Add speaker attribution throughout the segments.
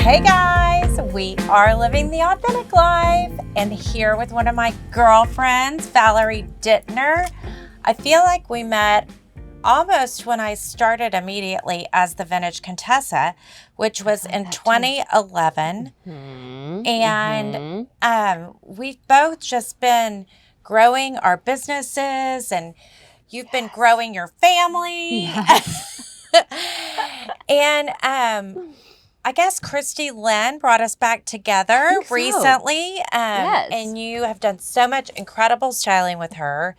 Speaker 1: Hey guys, we are living the authentic life and here with one of my girlfriends, Valerie Dittner. I feel like we met almost when I started immediately as the Vintage Contessa, which was in 2011. And we've both just been growing our businesses and you've been growing your family. And I guess Christy Lynn brought us back together recently. And you have done so much incredible styling with her.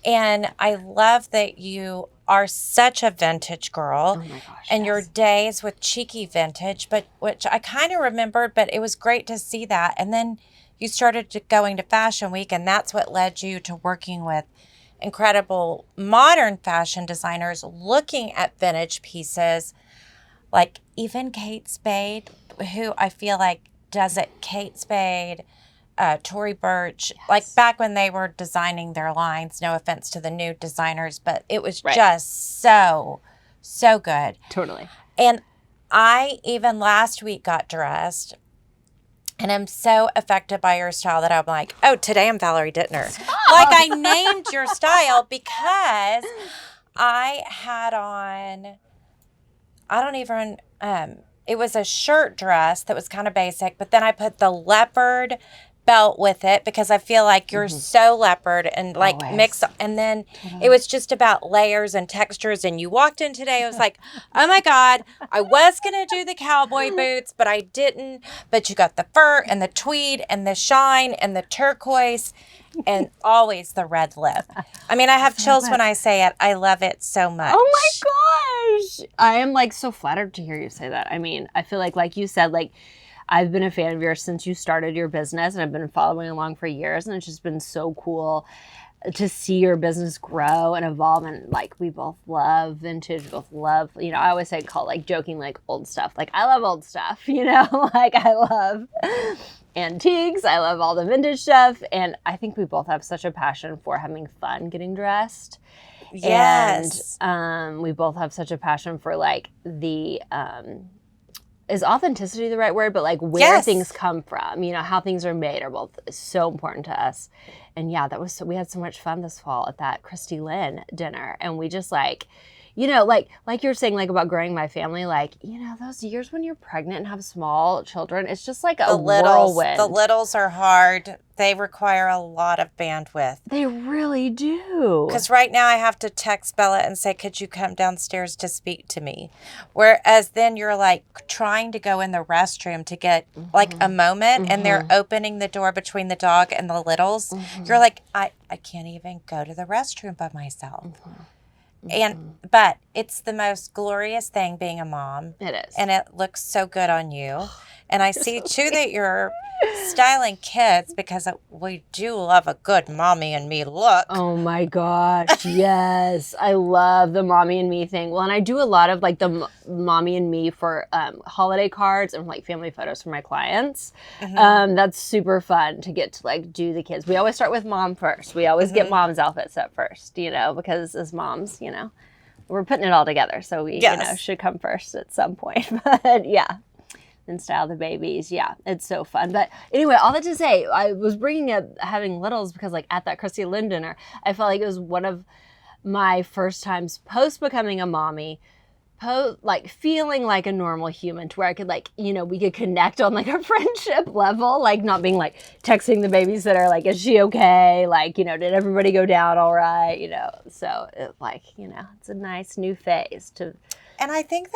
Speaker 1: And I love that you are such a vintage girl.
Speaker 2: Oh my gosh.
Speaker 1: And your days with cheeky vintage, but which I kind of remembered, but it was great to see that. And then you started going to Fashion Week, and that's what led you to working with incredible modern fashion designers looking at vintage pieces, like even Kate Spade, who I feel like does it. Kate Spade, Tory Burch, like back when they were designing their lines, no offense to the new designers, but it was just so good.
Speaker 2: Totally.
Speaker 1: And I even last week got dressed and I'm so affected by your style that I'm like, oh, today I'm Valerie Dittner. Like I named your style because I had on, I don't even, it was a shirt dress that was kind of basic, but then I put the leopard belt with it because I feel like you're so leopard and like mix. And then it was just about layers and textures. And you walked in today, I was like, oh my God, I was going to do the cowboy boots, but I didn't. But you got the fur and the tweed and the shine and the turquoise and always the red lip. I mean, I have chills when I say it. I love it so much.
Speaker 2: Oh my gosh. I am like so flattered to hear you say that. I mean, I feel like you said, like, I've been a fan of yours since you started your business and I've been following along for years, and it's just been so cool to see your business grow and evolve. And like, we both love vintage, we both love, you know, I always say, call like joking, like old stuff. Like I love old stuff, you know, like I love antiques. I love all the vintage stuff. And I think we both have such a passion for having fun getting dressed.
Speaker 1: Yes.
Speaker 2: And we both have such a passion for like the, is authenticity the right word? But like where things come from, you know, how things are made are both so important to us. And yeah, we had so much fun this fall at that Christy Lynn dinner. And we just like, you know, like you were saying, like about growing my family, like, you know, those years when you're pregnant and have small children, it's just like a whirlwind.
Speaker 1: The littles are hard. They require a lot of bandwidth.
Speaker 2: They really do.
Speaker 1: Because right now I have to text Bella and say, could you come downstairs to speak to me? Whereas then you're like trying to go in the restroom to get like a moment and they're opening the door between the dog and the littles. You're like, I can't even go to the restroom by myself. But it's the most glorious thing being a mom.
Speaker 2: It is.
Speaker 1: And it looks so good on you. And I see too that you're styling kids because we do love a good mommy and me look.
Speaker 2: Oh my gosh, yes. I love the mommy and me thing. Well, and I do a lot of like the mommy and me for holiday cards and like family photos for my clients. That's super fun to get to like do the kids. We always start with mom first. We always get mom's outfits up first, you know, because as moms, you know, we're putting it all together. So we, you know, should come first at some point. But yeah. And style the babies. Yeah, it's so fun. But anyway, all that to say, I was bringing up having littles because like at that Christy Lynn dinner, I felt like it was one of my first times post becoming a mommy, like feeling like a normal human to where I could like, you know, we could connect on like a friendship level, like not being like texting the babysitter, like, is she okay? Like, you know, did everybody go down all right? You know, so it, like, you know, it's a nice new phase to.
Speaker 1: And I think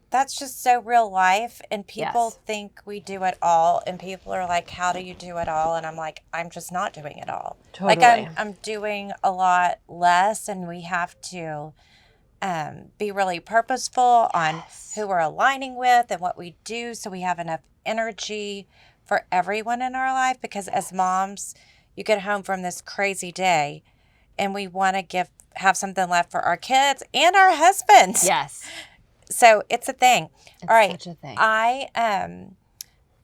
Speaker 1: that's just so real life, and people think we do it all, and people are like, how do you do it all? And I'm like, I'm just not doing it all.
Speaker 2: Totally.
Speaker 1: Like I'm doing a lot less, and we have to be really purposeful on who we're aligning with and what we do so we have enough energy for everyone in our life, because as moms, you get home from this crazy day and we want to have something left for our kids and our husbands.
Speaker 2: Yes.
Speaker 1: So it's a thing.
Speaker 2: It's
Speaker 1: all right.
Speaker 2: Such a thing.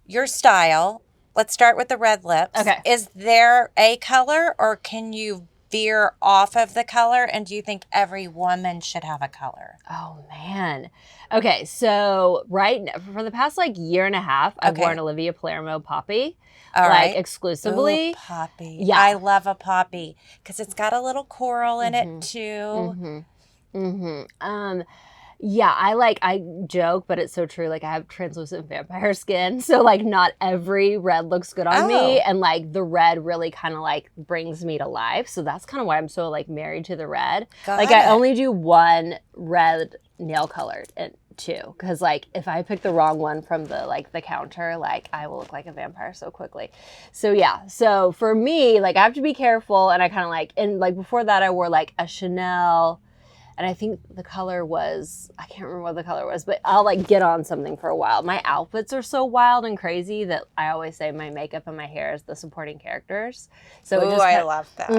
Speaker 1: Your style, let's start with the red lips.
Speaker 2: Okay.
Speaker 1: Is there a color or can you veer off of the color? And do you think every woman should have a color?
Speaker 2: Oh, man. Okay, so for the past like year and a half, I've worn Olivia Palermo Poppy.
Speaker 1: All right.
Speaker 2: Exclusively.
Speaker 1: Ooh, poppy.
Speaker 2: Yeah.
Speaker 1: I love a poppy because it's got a little coral in it too.
Speaker 2: Yeah, I joke, but it's so true. Like, I have translucent vampire skin, so like not every red looks good on me, and like the red really kind of like brings me to life. So that's kind of why I'm so like married to the red. I only do one red nail color and two, because like if I pick the wrong one from the counter, like I will look like a vampire so quickly. So yeah, so for me, like I have to be careful, and I kind of like, and like before that I wore like a Chanel. And I think the color was, I can't remember what the color was, but I'll like get on something for a while. My outfits are so wild and crazy that I always say my makeup and my hair is the supporting characters. So
Speaker 1: I love that.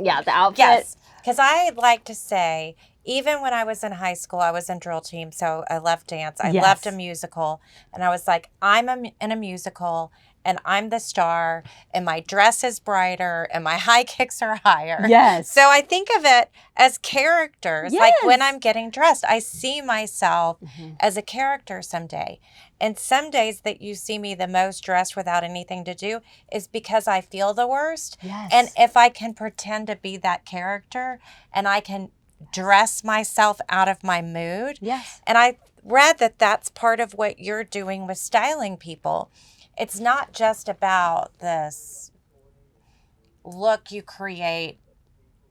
Speaker 2: Yeah, the outfit.
Speaker 1: Yes, because I like to say, even when I was in high school, I was in drill team, so I loved dance. I loved a musical, and I was like, in a musical, and I'm the star, and my dress is brighter, and my high kicks are higher.
Speaker 2: Yes.
Speaker 1: So I think of it as characters. Yes. Like when I'm getting dressed, I see myself as a character someday. And some days that you see me the most dressed without anything to do is because I feel the worst.
Speaker 2: Yes.
Speaker 1: And if I can pretend to be that character, and I can dress myself out of my mood.
Speaker 2: Yes.
Speaker 1: And I read that that's part of what you're doing with styling people. It's not just about this look you create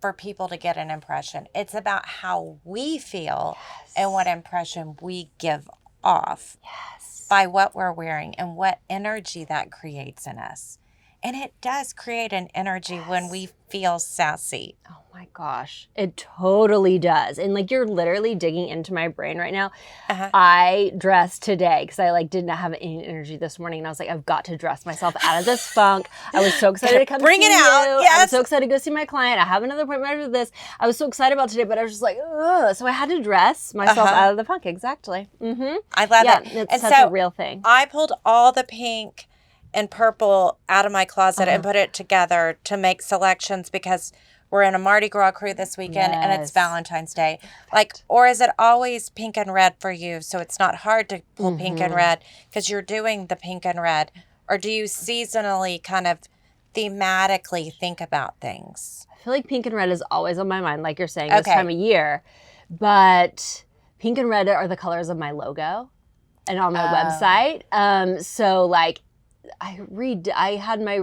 Speaker 1: for people to get an impression. It's about how we feel and what impression we give off by what we're wearing and what energy that creates in us. And it does create an energy when we feel sassy.
Speaker 2: Oh my gosh, it totally does. And like you're literally digging into my brain right now. I dressed today because I like didn't have any energy this morning, and I was like, I've got to dress myself out of this funk. I was so excited to come
Speaker 1: bring
Speaker 2: see
Speaker 1: it out.
Speaker 2: you.
Speaker 1: Yes.
Speaker 2: I was so excited to go see my client. I have another appointment after this. I was so excited about today, but I was just like, ugh. So I had to dress myself out of the funk. Exactly.
Speaker 1: I love it.
Speaker 2: It's
Speaker 1: and
Speaker 2: such
Speaker 1: so
Speaker 2: a real thing.
Speaker 1: I pulled all the pink and purple out of my closet and put it together to make selections because we're in a Mardi Gras crew this weekend and it's Valentine's Day. Like, or is it always pink and red for you? So it's not hard to pull pink and red because you're doing the pink and red. Or do you seasonally kind of thematically think about things?
Speaker 2: I feel like pink and red is always on my mind, like you're saying, this time of year. But pink and red are the colors of my logo and on my website. So like, I had my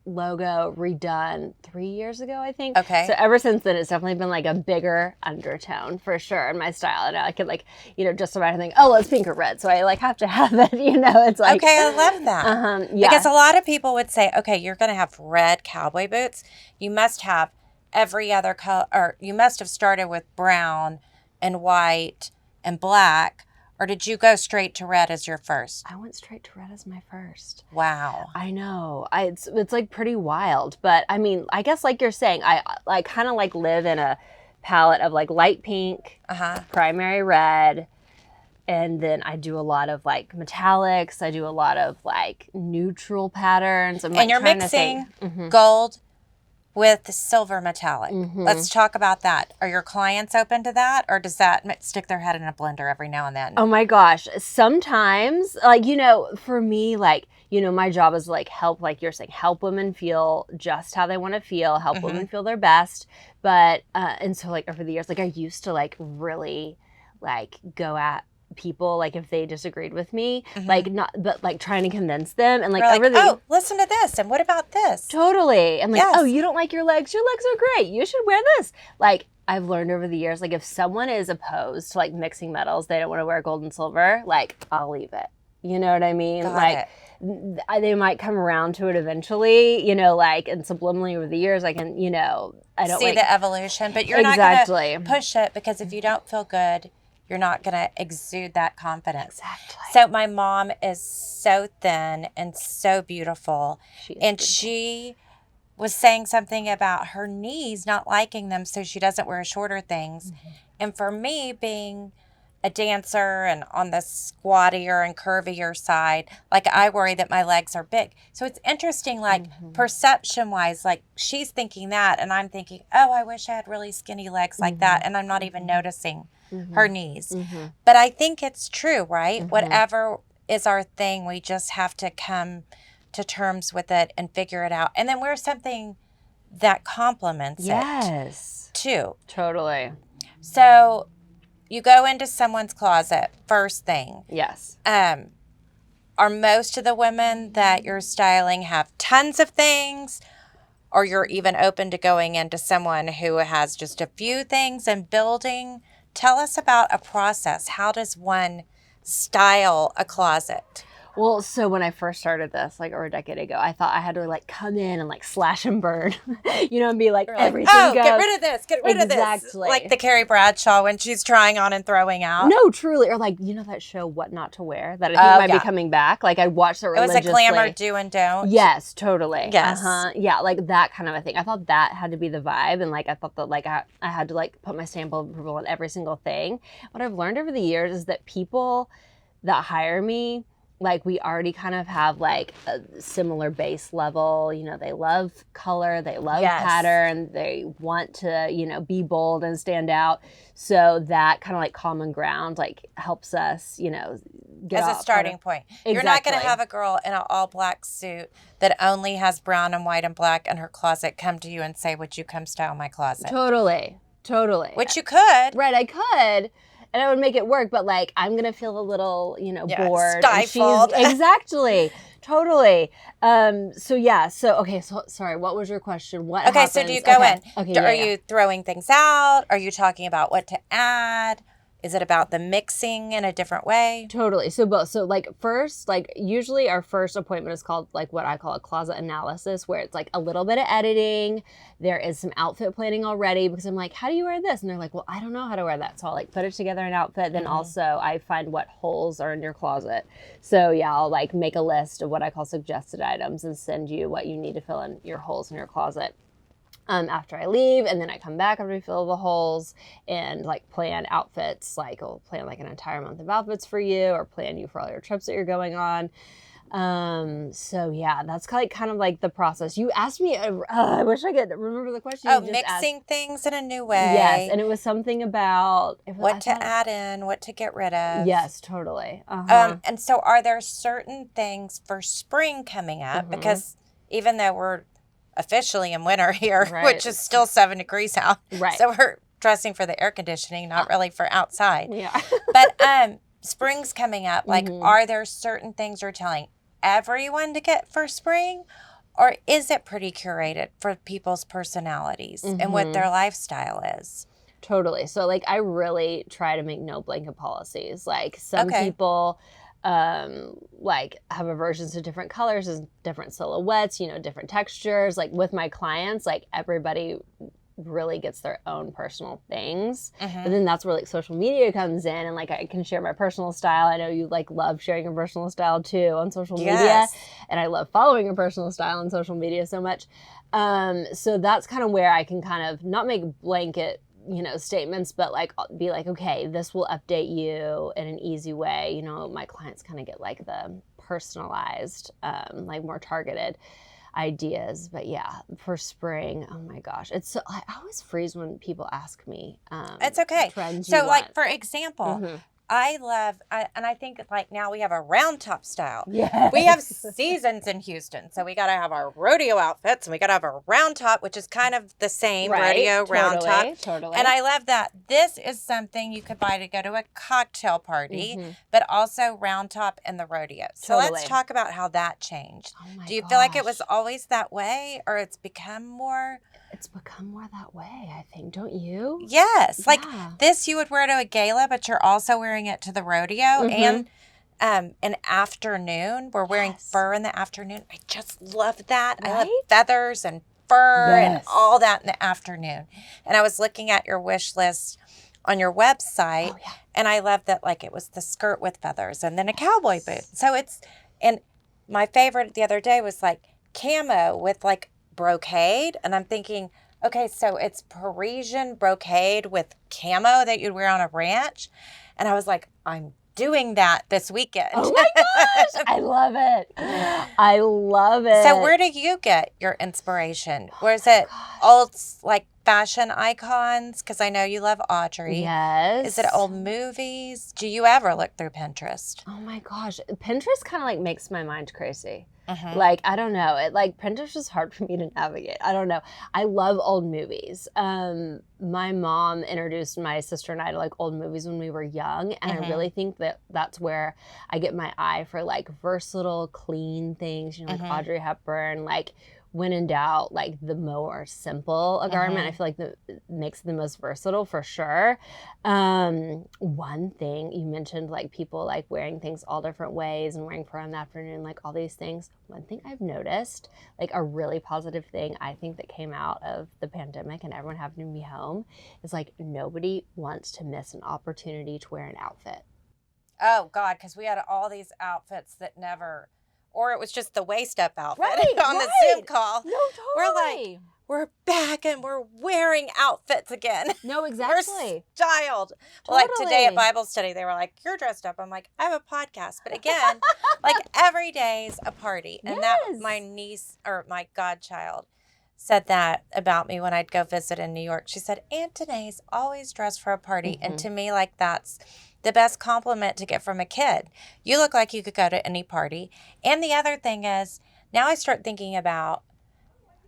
Speaker 2: logo redone 3 years ago, I think.
Speaker 1: Okay.
Speaker 2: So ever since then, it's definitely been like a bigger undertone for sure in my style. And I could like, just about think, oh, well, it's pink or red. So I like have to have it, It's like.
Speaker 1: Okay, I love that.
Speaker 2: Yeah.
Speaker 1: Because a lot of people would say, okay, you're going to have red cowboy boots. You must have every other color, or you must have started with brown and white and black. Or did you go straight to red as your first?
Speaker 2: I went straight to red as my first.
Speaker 1: Wow.
Speaker 2: I know. It's like pretty wild. But I mean, I guess like you're saying, I kind of like live in a palette of like light pink, primary red, and then I do a lot of like metallics. I do a lot of like neutral patterns.
Speaker 1: And you're mixing gold with silver metallic. Let's talk about that. Are your clients open to that, or does that stick their head in a blender every now and then?
Speaker 2: Oh my gosh. Sometimes, like, for me, like, my job is like help, like you're saying, help women feel just how they want to feel, help women feel their best. But, and so like over the years, like I used to like really like go at people like if they disagreed with me, like not, but like trying to convince them, and like
Speaker 1: listen to this, and what about this?
Speaker 2: Totally. And like, oh, you don't like your legs are great, you should wear this. Like I've learned over the years, like if someone is opposed to like mixing metals, they don't want to wear gold and silver, like I'll leave it. You know what I mean? They might come around to it eventually, like, and subliminally over the years, I can, I don't
Speaker 1: see the evolution, but you're not going to push it because if you don't feel good, you're not going to exude that confidence.
Speaker 2: Exactly.
Speaker 1: So my mom is so thin and so beautiful. She was saying something about her knees, not liking them, so she doesn't wear shorter things. And for me, being a dancer and on the squattier and curvier side, like I worry that my legs are big. So it's interesting, like perception wise, like she's thinking that and I'm thinking, oh, I wish I had really skinny legs like that. And I'm not even noticing her knees. But I think it's true, right? Whatever is our thing, we just have to come to terms with it and figure it out. And then wear something that complements it too.
Speaker 2: Totally.
Speaker 1: So you go into someone's closet first thing.
Speaker 2: Yes.
Speaker 1: Are most of the women that you're styling have tons of things, or you're even open to going into someone who has just a few things and building? Tell us about a process. How does one style a closet?
Speaker 2: Well, so when I first started this, like over a decade ago, I thought I had to like come in and like slash and burn, and be like, everything goes.
Speaker 1: Get rid of this, get rid of this.
Speaker 2: Exactly.
Speaker 1: Like the Carrie Bradshaw when she's trying on and throwing out.
Speaker 2: No, truly. Or like, that show, What Not to Wear, that I think might be coming back. Like I watched it religiously.
Speaker 1: It was a glamour do and don't.
Speaker 2: Yes, totally.
Speaker 1: Yes.
Speaker 2: Yeah, like that kind of a thing. I thought that had to be the vibe. And like, I thought that like I had to like put my stamp of approval on every single thing. What I've learned over the years is that people that hire me, like we already kind of have like a similar base level, they love color, they love pattern, they want to, be bold and stand out. So that kind of like common ground like helps us, get
Speaker 1: as a starting point. Exactly. You're not going to have a girl in an all black suit that only has brown and white and black in her closet come to you and say, would you come style my closet?
Speaker 2: Totally.
Speaker 1: Which you could.
Speaker 2: Right, I could. And I would make it work, but like I'm gonna feel a little, bored.
Speaker 1: Stifled.
Speaker 2: Exactly, totally. So sorry. What was your question? What?
Speaker 1: Okay,
Speaker 2: happens?
Speaker 1: So do you go in?
Speaker 2: Okay,
Speaker 1: Are you throwing things out? Are you talking about what to add? Is it about the mixing in a different way?
Speaker 2: Totally. So both. So like first, like usually our first appointment is called like what I call a closet analysis, where it's like a little bit of editing. There is some outfit planning already because I'm like, how do you wear this? And they're like, well, I don't know how to wear that. So I'll like put it together an outfit. Then also I find what holes are in your closet. So yeah, I'll like make a list of what I call suggested items and send you what you need to fill in your holes in your closet. After I leave, and then I come back after we fill the holes and like plan outfits. Like I'll plan like an entire month of outfits for you, or plan you for all your trips that you're going on. So yeah, that's kind of like the process. You asked me, I wish I could remember the question.
Speaker 1: Mixing things in a new way.
Speaker 2: Yes, and it was something about
Speaker 1: what to add in, what to get rid of.
Speaker 2: Yes, totally.
Speaker 1: And so are there certain things for spring coming up? Because even though we're officially in winter here, which is still 7 degrees out.
Speaker 2: Right.
Speaker 1: So we're dressing for the air conditioning, not really for outside.
Speaker 2: Yeah.
Speaker 1: But spring's coming up. Like, are there certain things you're telling everyone to get for spring? Or is it pretty curated for people's personalities and what their lifestyle is?
Speaker 2: Totally. So like I really try to make no blanket policies. Like some people like have aversions to different colors and different silhouettes, different textures. Like with my clients, like everybody really gets their own personal things. But then that's where like social media comes in, and like I can share my personal style. I know you like love sharing your personal style too on social media, and I love following your personal style on social media so much. So that's kind of where I can kind of not make blanket statements, but like be like, okay, this will update you in an easy way. My clients kind of get like the personalized, like more targeted ideas. But yeah, for spring, oh my gosh, I always freeze when people ask me.
Speaker 1: It's okay. So like for example, I love, and I think like now we have a round top style.
Speaker 2: Yeah.
Speaker 1: We have seasons in Houston. So we got to have our rodeo outfits, and we got to have a round top, which is kind of the same rodeo round top.
Speaker 2: Totally.
Speaker 1: And I love that. This is something you could buy to go to a cocktail party, but also round top and the rodeo. So let's talk about how that changed.
Speaker 2: Oh my
Speaker 1: Do you feel like it was always that way, or it's become more?
Speaker 2: It's become more that way, I think. Don't you?
Speaker 1: Yes. Like this you would wear to a gala, but you're also wearing it to the rodeo. And an afternoon. We're wearing fur in the afternoon. I just love that.
Speaker 2: Right?
Speaker 1: I love feathers and fur and all that in the afternoon. And I was looking at your wish list on your website, and I love that like it was the skirt with feathers and then a cowboy boot. So and my favorite the other day was like camo with like brocade, and I'm thinking, okay, so it's Parisian brocade with camo that you'd wear on a ranch. And I was like, I'm doing that this weekend.
Speaker 2: Oh my gosh, I love it. I love it.
Speaker 1: So where do you get your inspiration? Where is it? Old like fashion icons? Because I know you love Audrey.
Speaker 2: Yes.
Speaker 1: Is it old movies? Do you ever look through Pinterest?
Speaker 2: Oh my gosh, Pinterest kind of like makes my mind crazy.
Speaker 1: Mm-hmm.
Speaker 2: Like, I don't know. Pinterest is hard for me to navigate. I don't know. I love old movies. My mom introduced my sister and I to like old movies when we were young. And I really think that that's where I get my eye for like versatile, clean things, like Audrey Hepburn, like when in doubt, like the more simple a garment, I feel like that makes it the most versatile for sure. One thing you mentioned, like people like wearing things all different ways and wearing for an afternoon, like all these things. One thing I've noticed, like a really positive thing I think that came out of the pandemic and everyone having to be home is like nobody wants to miss an opportunity to wear an outfit.
Speaker 1: Oh God, because we had all these outfits that never, or it was just the waist up outfit on the Zoom call.
Speaker 2: No, totally.
Speaker 1: We're back and we're wearing outfits again.
Speaker 2: No, exactly.
Speaker 1: We're styled. Totally. Like today at Bible study, they were like, you're dressed up. I'm like, I have a podcast. But again, like every day's a party. And that my niece or my godchild said that about me when I'd go visit in New York. She said, Aunt Danae's always dressed for a party. And to me, like that's the best compliment to get from a kid. You look like you could go to any party. And the other thing is, now I start thinking about,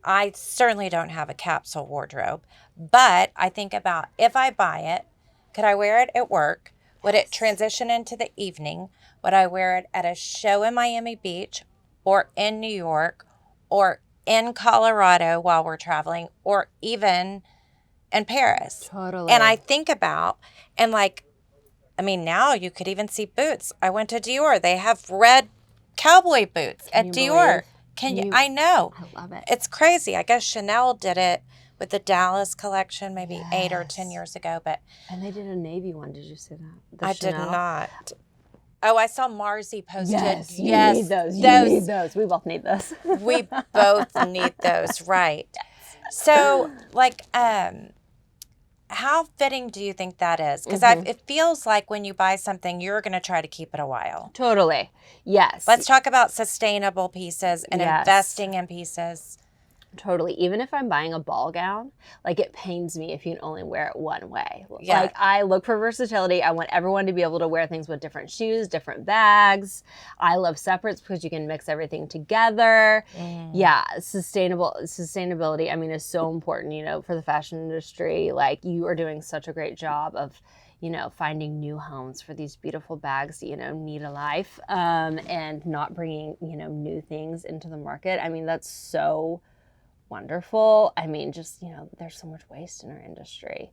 Speaker 1: I certainly don't have a capsule wardrobe, but I think about if I buy it, could I wear it at work? Would it transition into the evening? Would I wear it at a show in Miami Beach or in New York or in Colorado while we're traveling or even in Paris?
Speaker 2: Totally.
Speaker 1: And I think about, and like, I mean, now you could even see boots. I went to Dior. They have red cowboy boots at Dior. Can you? I know.
Speaker 2: I love it.
Speaker 1: It's crazy. I guess Chanel did it with the Dallas collection maybe 8 or 10 years ago.
Speaker 2: And they did a navy one. Did you see that?
Speaker 1: I did not. Oh, I saw Marzi posted.
Speaker 2: Yes, you need those. You need those. We both need those.
Speaker 1: We both need those, right? So, like, how fitting do you think that is? Because it feels like when you buy something, you're going to try to keep it a while.
Speaker 2: Totally. Yes.
Speaker 1: Let's talk about sustainable pieces and investing in pieces.
Speaker 2: Totally. Even if I'm buying a ball gown, like it pains me if you can only wear it one way.
Speaker 1: Yeah.
Speaker 2: Like I look for versatility. I want everyone to be able to wear things with different shoes, different bags. I love separates because you can mix everything together. Yeah. Sustainability, I mean, is so important, for the fashion industry. Like you are doing such a great job of, finding new homes for these beautiful bags that, need a life, and not bringing, new things into the market. I mean, that's so wonderful. I mean, just, there's so much waste in our industry.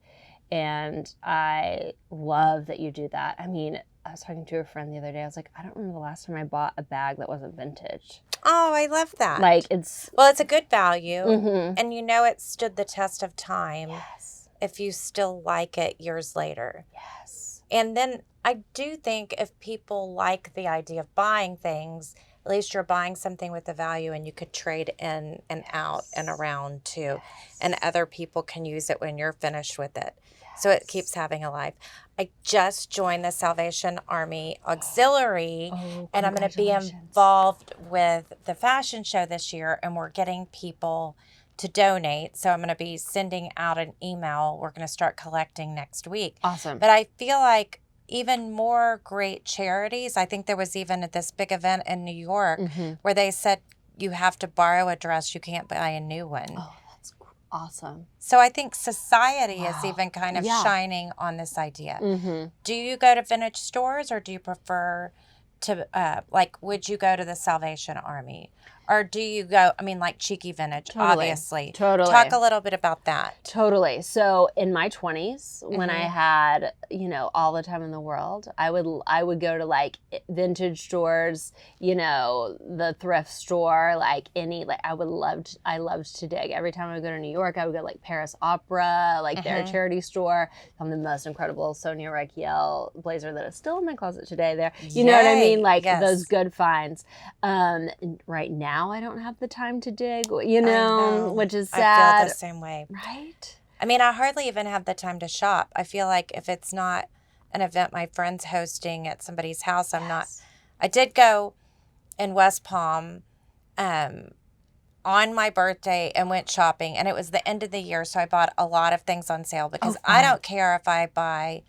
Speaker 2: And I love that you do that. I mean, I was talking to a friend the other day. I was like, I don't remember the last time I bought a bag that wasn't vintage.
Speaker 1: Oh, I love that.
Speaker 2: Like it's
Speaker 1: a good value. And it stood the test of time.
Speaker 2: Yes.
Speaker 1: If you still like it years later.
Speaker 2: Yes.
Speaker 1: And then I do think if people like the idea of buying things, at least you're buying something with a value and you could trade in and out and around too. And other people can use it when you're finished with it. So it keeps having a life. I just joined the Salvation Army Auxiliary and I'm going to be involved with the fashion show this year and we're getting people to donate. So I'm going to be sending out an email. We're going to start collecting next week.
Speaker 2: Awesome.
Speaker 1: But I feel like even more great charities. I think there was even at this big event in New York where they said you have to borrow a dress. You can't buy a new one.
Speaker 2: Oh, that's awesome.
Speaker 1: So I think society is even kind of shining on this idea. Do you go to vintage stores or do you prefer to, would you go to the Salvation Army? Or do you go, like cheeky vintage, obviously.
Speaker 2: Totally.
Speaker 1: Talk a little bit about that.
Speaker 2: Totally. So in my 20s, when I had, all the time in the world, I would go to vintage stores, the thrift store, I loved to dig. Every time I would go to New York, I would go Paris Opera, their charity store. Found the most incredible Sonia Rykiel blazer that is still in my closet today there. You know what I mean? Those good finds. Right now, I don't have the time to dig, which is sad.
Speaker 1: I feel the same way.
Speaker 2: Right?
Speaker 1: I hardly even have the time to shop. I feel like if it's not an event my friend's hosting at somebody's house. I did go in West Palm on my birthday and went shopping, and it was the end of the year, so I bought a lot of things on sale because I don't care if I buy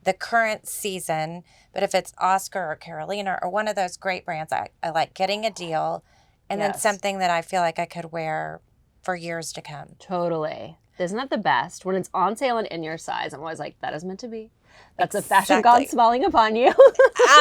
Speaker 1: the current season, but if it's Oscar or Carolina or one of those great brands, I like getting a deal and then something that I feel like I could wear for years to come.
Speaker 2: Totally. Isn't that the best? When it's on sale and in your size, I'm always like, that is meant to be. That's a fashion god smiling upon you.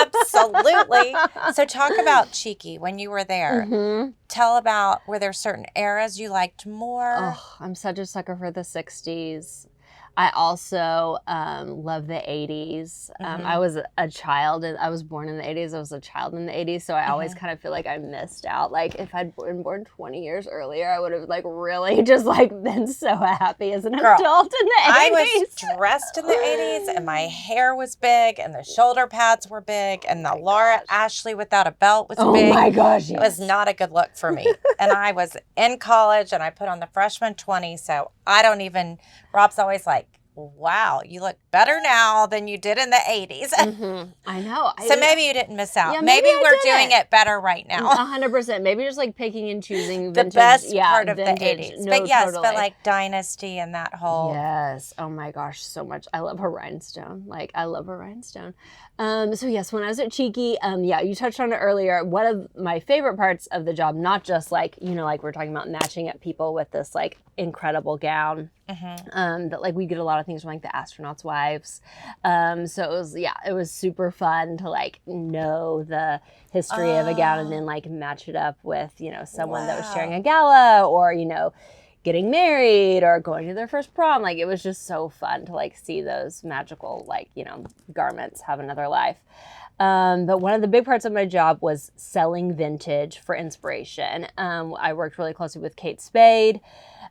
Speaker 1: Absolutely. So talk about cheeky when you were there. Tell about, were there certain eras you liked more?
Speaker 2: Oh, I'm such a sucker for the 60s. I also love the 80s. I was a child, and I was born in the 80s. I was a child in the 80s, so I always kind of feel like I missed out. Like, if I'd been born 20 years earlier, I would have, like, really just, like, been so happy as an adult in the 80s.
Speaker 1: I was dressed in the 80s, and my hair was big, and the shoulder pads were big, and the Laura Ashley without a belt was big.
Speaker 2: Oh, my gosh, yes.
Speaker 1: It was not a good look for me. And I was in college, and I put on the freshman 20, so I don't even, Rob's always like, wow, you look better now than you did in the 80s.
Speaker 2: I know.
Speaker 1: So maybe you didn't miss out.
Speaker 2: Yeah,
Speaker 1: maybe we're doing it better right now.
Speaker 2: 100%. Maybe just like picking and choosing
Speaker 1: the
Speaker 2: vintage,
Speaker 1: best part of
Speaker 2: vintage.
Speaker 1: the 80s.
Speaker 2: No,
Speaker 1: but yes,
Speaker 2: totally.
Speaker 1: but like Dynasty and that whole.
Speaker 2: Yes. Oh my gosh, so much. I love a rhinestone. Like, I love a rhinestone. So yes, when I was at Cheeky, you touched on it earlier. One of my favorite parts of the job, not just like, like we're talking about matching up people with this like incredible gown, that like we get a lot of things from like the astronauts' wives. So it was super fun to like know the history of a gown and then like match it up with, someone that was sharing a gala or, getting married or going to their first prom. Like, it was just so fun to like see those magical, like, garments have another life. But one of the big parts of my job was selling vintage for inspiration. I worked really closely with Kate Spade.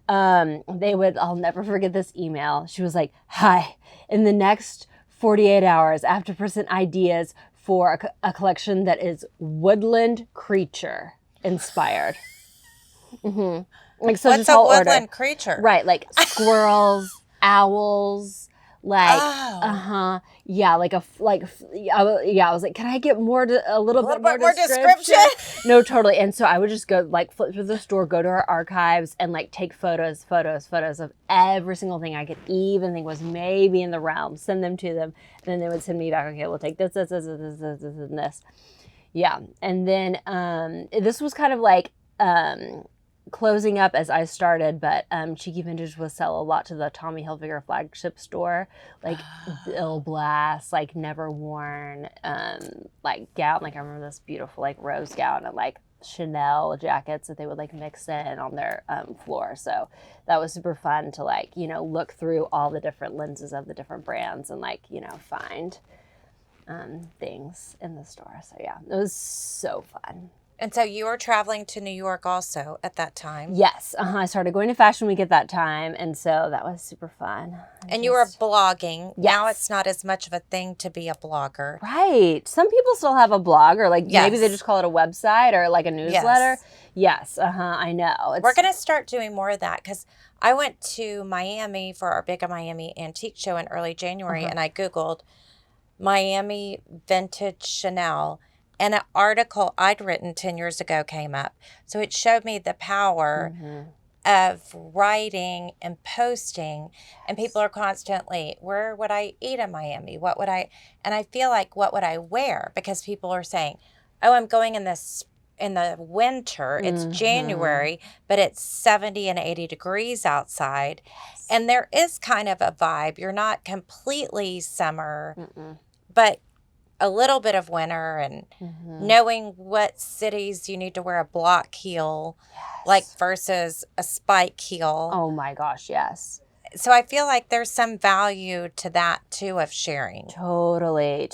Speaker 2: I'll never forget this email. She was like, "Hi, in the next 48 hours, I have to present ideas for a collection that is woodland creature inspired." Like, such
Speaker 1: What's
Speaker 2: a tall
Speaker 1: woodland
Speaker 2: order.
Speaker 1: creature?
Speaker 2: Right, like squirrels, owls, like I was like, can I get a little bit more description? No, totally. And so I would just go like flip through the store, go to our archives, and like take photos of every single thing I could even think was maybe in the realm. Send them to them, and then they would send me back. Okay, we'll take this, and this. Yeah, and then this was kind of like. Closing up as I started, but Cheeky Vintage will sell a lot to the Tommy Hilfiger flagship store, like Bill Blass, like never worn, like gown. Like, I remember this beautiful like rose gown and like Chanel jackets that they would like mix in on their floor. So that was super fun to like, look through all the different lenses of the different brands and like, find things in the store. So yeah, it was so fun.
Speaker 1: And so you were traveling to New York also at that time.
Speaker 2: Yes. I started going to Fashion Week at that time. And so that was super fun.
Speaker 1: And you were blogging.
Speaker 2: Yes.
Speaker 1: Now it's not as much of a thing to be a blogger.
Speaker 2: Right. Some people still have a blog or like maybe they just call it a website or like a newsletter. Yes. I know.
Speaker 1: We're going to start doing more of that because I went to Miami for our Big Miami Antique Show in early January and I Googled Miami Vintage Chanel. And an article I'd written 10 years ago came up. So it showed me the power of writing and posting. And people are constantly, where would I eat in Miami? And I feel like, what would I wear? Because people are saying, oh, I'm going in the winter. It's January, but it's 70 and 80 degrees outside. And there is kind of a vibe. You're not completely summer, but a little bit of winter and knowing what cities you need to wear a block heel like versus a spike heel.
Speaker 2: Oh my gosh, yes.
Speaker 1: So I feel like there's some value to that too of sharing.
Speaker 2: Totally.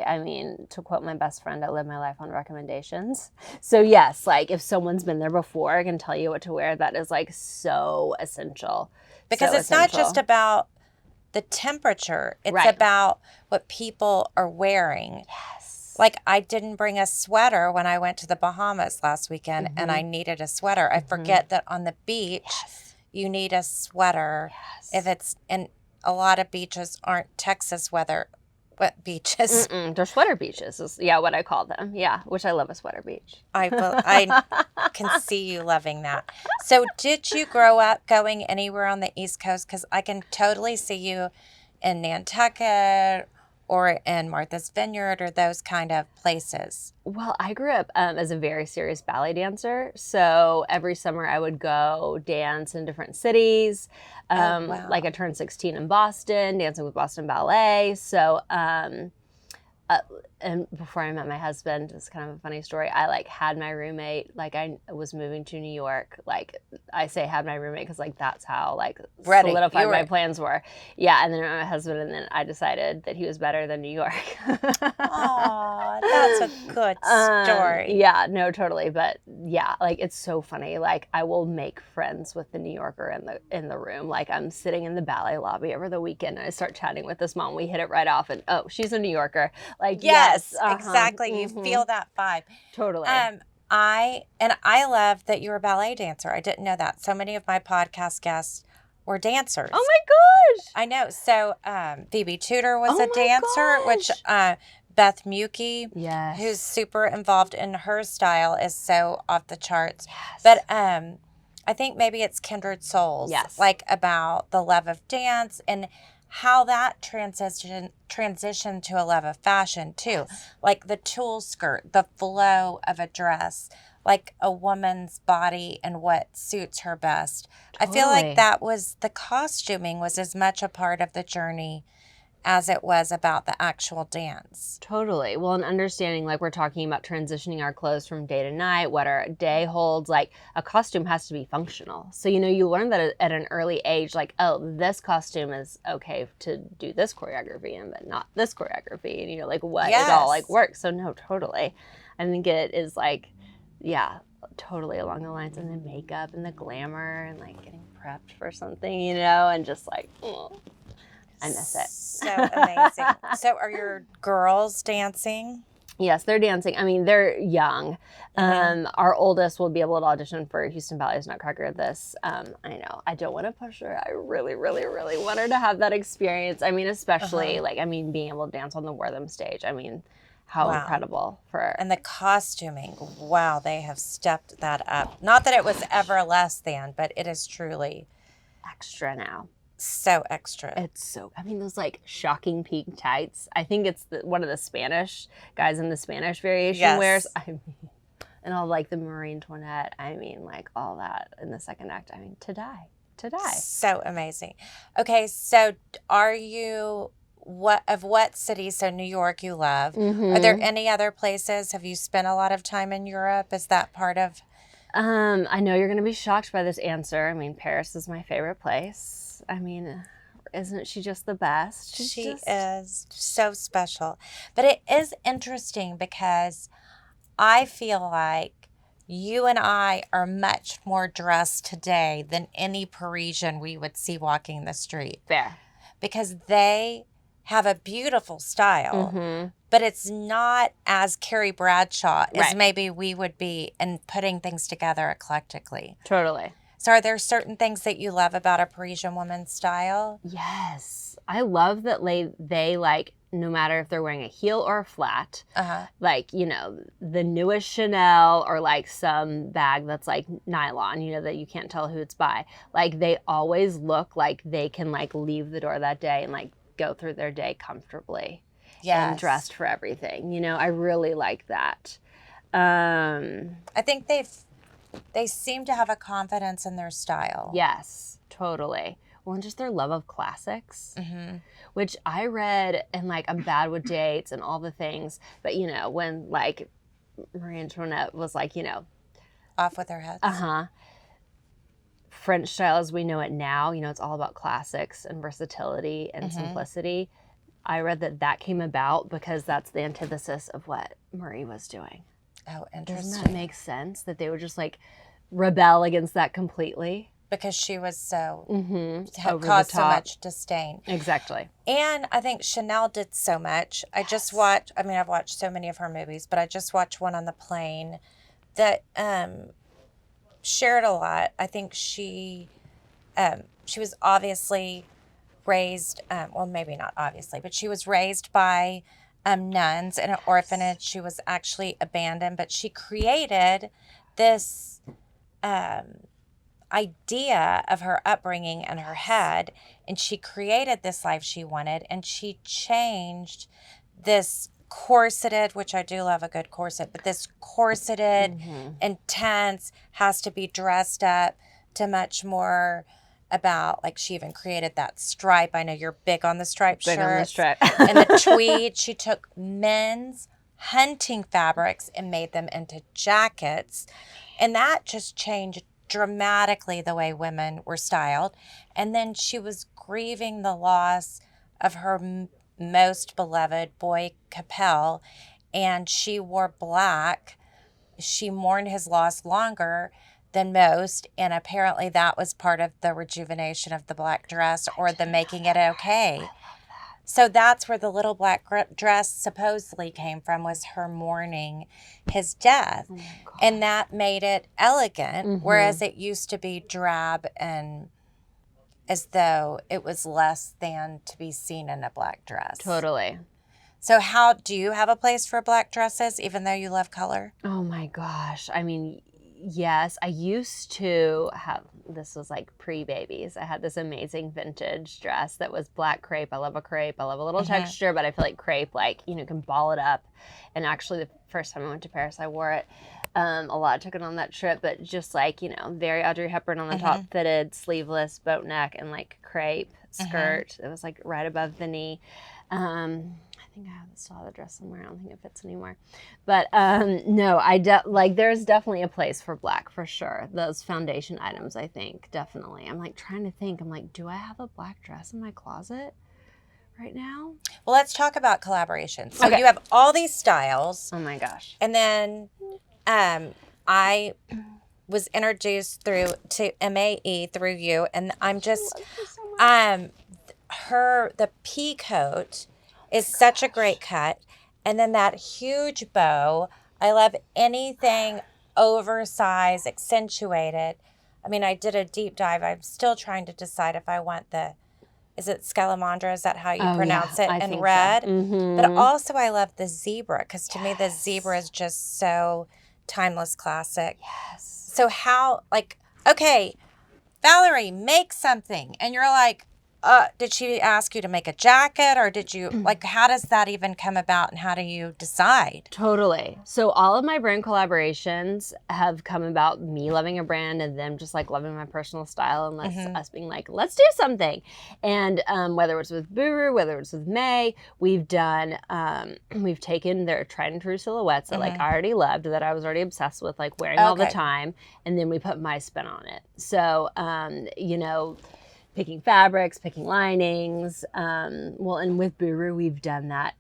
Speaker 2: I mean, to quote my best friend, I live my life on recommendations. So yes, like if someone's been there before, I can tell you what to wear. That is like so essential.
Speaker 1: Because it's not just about the temperature. It's about what people are wearing.
Speaker 2: Yes.
Speaker 1: Like, I didn't bring a sweater when I went to the Bahamas last weekend and I needed a sweater. I forget that on the beach, you need a sweater. If it's, and a lot of beaches aren't Texas weather. What beaches?
Speaker 2: They're sweater beaches is what I call them. Yeah, which I love a sweater beach.
Speaker 1: I can see you loving that. So did you grow up going anywhere on the East Coast? Because I can totally see you in Nantucket or in Martha's Vineyard or those kind of places.
Speaker 2: Well, I grew up as a very serious ballet dancer. So every summer I would go dance in different cities.
Speaker 1: Wow.
Speaker 2: Like I turned 16 in Boston, dancing with Boston Ballet. So, and before I met my husband, it's kind of a funny story. I like had my roommate, like I was moving to New York. Like I say had my roommate because like that's how like solidified my plans were. Yeah, and then I met my husband, and then I decided that he was better than New York.
Speaker 1: Aw, that's a good story.
Speaker 2: Yeah, no, totally. But yeah, like it's so funny. Like I will make friends with the New Yorker in the room. Like I'm sitting in the ballet lobby over the weekend, and I start chatting with this mom. We hit it right off, and oh, she's a New Yorker. Like
Speaker 1: yes, exactly. You feel that vibe.
Speaker 2: Totally.
Speaker 1: I love that you're a ballet dancer. I didn't know that. So many of my podcast guests were dancers.
Speaker 2: Oh my gosh.
Speaker 1: I know. So Phoebe Tudor was a dancer, which Beth Mukey,
Speaker 2: yes,
Speaker 1: who's super involved in her style, is so off the charts.
Speaker 2: Yes.
Speaker 1: But I think maybe it's Kindred Souls.
Speaker 2: Yes.
Speaker 1: Like about the love of dance and how that transitioned to a love of fashion too.
Speaker 2: Yes.
Speaker 1: Like the tulle skirt, the flow of a dress, like a woman's body and what suits her best.
Speaker 2: Totally.
Speaker 1: I feel like that was the costuming was as much a part of the journey as it was about the actual dance.
Speaker 2: Totally. Well, and understanding, like we're talking about transitioning our clothes from day to night, what our day holds, like a costume has to be functional. So, you learn that at an early age, like, oh, this costume is okay to do this choreography and but not this choreography. And, like what it all like works. So no, totally. I think it is like, yeah, totally along the lines. And then makeup and the glamour and like getting prepped for something, and just like, I miss it.
Speaker 1: So amazing. So are your girls dancing?
Speaker 2: Yes, they're dancing. I mean, they're young. Our oldest will be able to audition for Houston Ballet's Nutcracker I know. I don't want to push her. I really, really, really want her to have that experience. I mean, especially being able to dance on the Wortham stage. I mean, how incredible for her.
Speaker 1: And the costuming. Wow, they have stepped that up. Not that it was ever less than, but it is truly
Speaker 2: extra now.
Speaker 1: So extra.
Speaker 2: It's so, those like shocking pink tights. I think it's one of the Spanish guys in the Spanish variation wears. And all like the Marie Antoinette. Like all that in the second act. To die.
Speaker 1: So amazing. Okay, so are you, what city? So New York you love. Are there any other places? Have you spent a lot of time in Europe? Is that part of?
Speaker 2: I know you're going to be shocked by this answer. Paris is my favorite place. Isn't she just the best?
Speaker 1: She is so special. But it is interesting because I feel like you and I are much more dressed today than any Parisian we would see walking the street.
Speaker 2: Fair.
Speaker 1: Because they have a beautiful style, but it's not as Carrie Bradshaw as maybe we would be in putting things together eclectically.
Speaker 2: Totally.
Speaker 1: So are there certain things that you love about a Parisian woman's style?
Speaker 2: Yes. I love that they like, no matter if they're wearing a heel or a flat, like, the newest Chanel or like some bag that's like nylon, that you can't tell who it's by. Like they always look like they can like leave the door that day and like go through their day comfortably and dressed for everything. I really like that.
Speaker 1: I think they seem to have a confidence in their style.
Speaker 2: Yes, totally. Well, and just their love of classics, which I read, and like I'm bad with dates and all the things, but when like Marie Antoinette was like,
Speaker 1: off with their heads.
Speaker 2: French style as we know it now, it's all about classics and versatility and simplicity. I read that came about because that's the antithesis of what Marie was doing.
Speaker 1: Oh, interesting.
Speaker 2: Doesn't that make sense that they would just like rebel against that completely?
Speaker 1: Because she was so, caused so much disdain.
Speaker 2: Exactly.
Speaker 1: And I think Chanel did so much. I just watched, I've watched so many of her movies, but I just watched one on the plane that shared a lot. I think she was obviously raised, well, maybe not obviously, but she was raised by nuns in an orphanage. She was actually abandoned, but she created this idea of her upbringing in her head, and she created this life she wanted, and she changed this corseted, which I do love a good corset, but this corseted, intense, has to be dressed up to much more about, like, she even created that stripe. I know you're big on the striped shirts.
Speaker 2: Big on the stripe.
Speaker 1: And the tweed. She took men's hunting fabrics and made them into jackets. And that just changed dramatically the way women were styled. And then she was grieving the loss of her most beloved boy, Capel, and she wore black. She mourned his loss longer than most, and apparently that was part of the rejuvenation of the black dress, or the making it okay. So that's where the little black dress supposedly came from, was her mourning his death. Oh, and that made it elegant, whereas it used to be drab and as though it was less than to be seen in a black dress.
Speaker 2: Totally.
Speaker 1: So how do you have a place for black dresses, even though you love color?
Speaker 2: Oh my gosh. I mean, yes, I used to have, this was like pre-babies. I had this amazing vintage dress that was black crepe. I love a crepe. I love a little texture, but I feel like crepe, like, you know, can ball it up. And actually the first time I went to Paris, I wore it a lot. I took it on that trip, but just like, you know, very Audrey Hepburn on the top, fitted, sleeveless, boat neck, and like crepe skirt. It was like right above the knee. I think I still have the dress somewhere. I don't think it fits anymore. But no, like there's definitely a place for black for sure. Those foundation items, I think, definitely. I'm like trying to think. I'm like, do I have a black dress in my closet right now?
Speaker 1: Well, let's talk about collaborations. So you have all these styles.
Speaker 2: Oh my gosh.
Speaker 1: And then I was introduced to MAE through you, and I'm just the pea coat is such a great cut, and then that huge bow. I love anything oversized, accentuated. I mean, I did a deep dive. I'm still trying to decide if I want is it Scalamandra? Is that how you pronounce it? In red. So. But also I love the zebra, because to me the zebra is just so timeless classic.
Speaker 2: Yes.
Speaker 1: So how, like, okay, Valerie, make something. And you're like, did she ask you to make a jacket, or did you, like, how does that even come about, and how do you decide?
Speaker 2: Totally. So all of my brand collaborations have come about me loving a brand and them just like loving my personal style, and us being like, let's do something. And whether it's with Buru, whether it's with May, we've done, we've taken their tried and true silhouettes that like I already loved, that I was already obsessed with, like wearing all the time, and then we put my spin on it. So, you know, picking fabrics, picking linings. Well, and with Buru, we've done that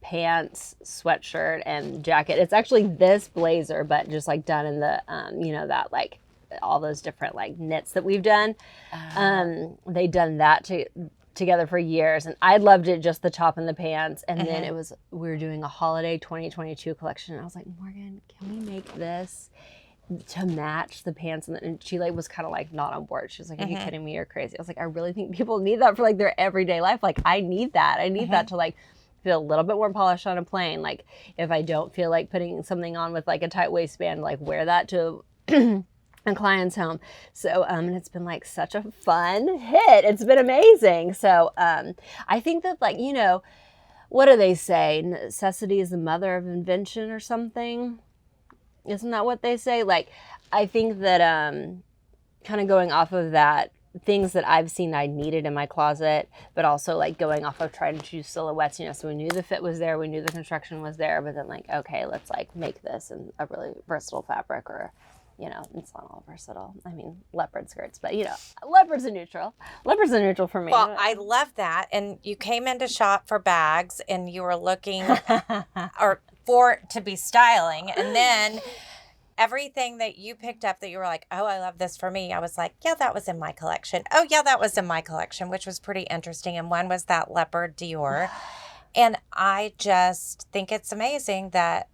Speaker 2: pants, sweatshirt, and jacket. It's actually this blazer, but just like done in the, you know, that like all those different like knits that we've done. They done that together for years, and I loved it, just the top and the pants. And then we were doing a holiday 2022 collection, and I was like, Morgan, can we make this to match the pants? And she like was kind of like not on board. She was like, are you kidding me? You're crazy. I was like, I really think people need that for like their everyday life. Like I need that. I need that to like feel a little bit more polished on a plane. Like if I don't feel like putting something on with like a tight waistband, like wear that to a client's home. So and it's been like such a fun hit. It's been amazing. So I think that, like, you know, what do they say? Necessity is the mother of invention or something. Isn't that what they say? Like, I think that kind of going off of that, things that I've seen I needed in my closet, but also like going off of tried and true silhouettes, you know, so we knew the fit was there, we knew the construction was there, but then like, okay, let's like make this in a really versatile fabric, or, you know, it's not all versatile. I mean, leopard skirts, but you know, leopard's a neutral. Leopard's a neutral for me.
Speaker 1: Well, I love that. And you came into shop for bags, and you were looking to be styling, and then everything that you picked up that you were like, oh, I love this for me, I was like, yeah, that was in my collection. Oh yeah, that was in my collection, which was pretty interesting. And one was that leopard Dior. And I just think it's amazing that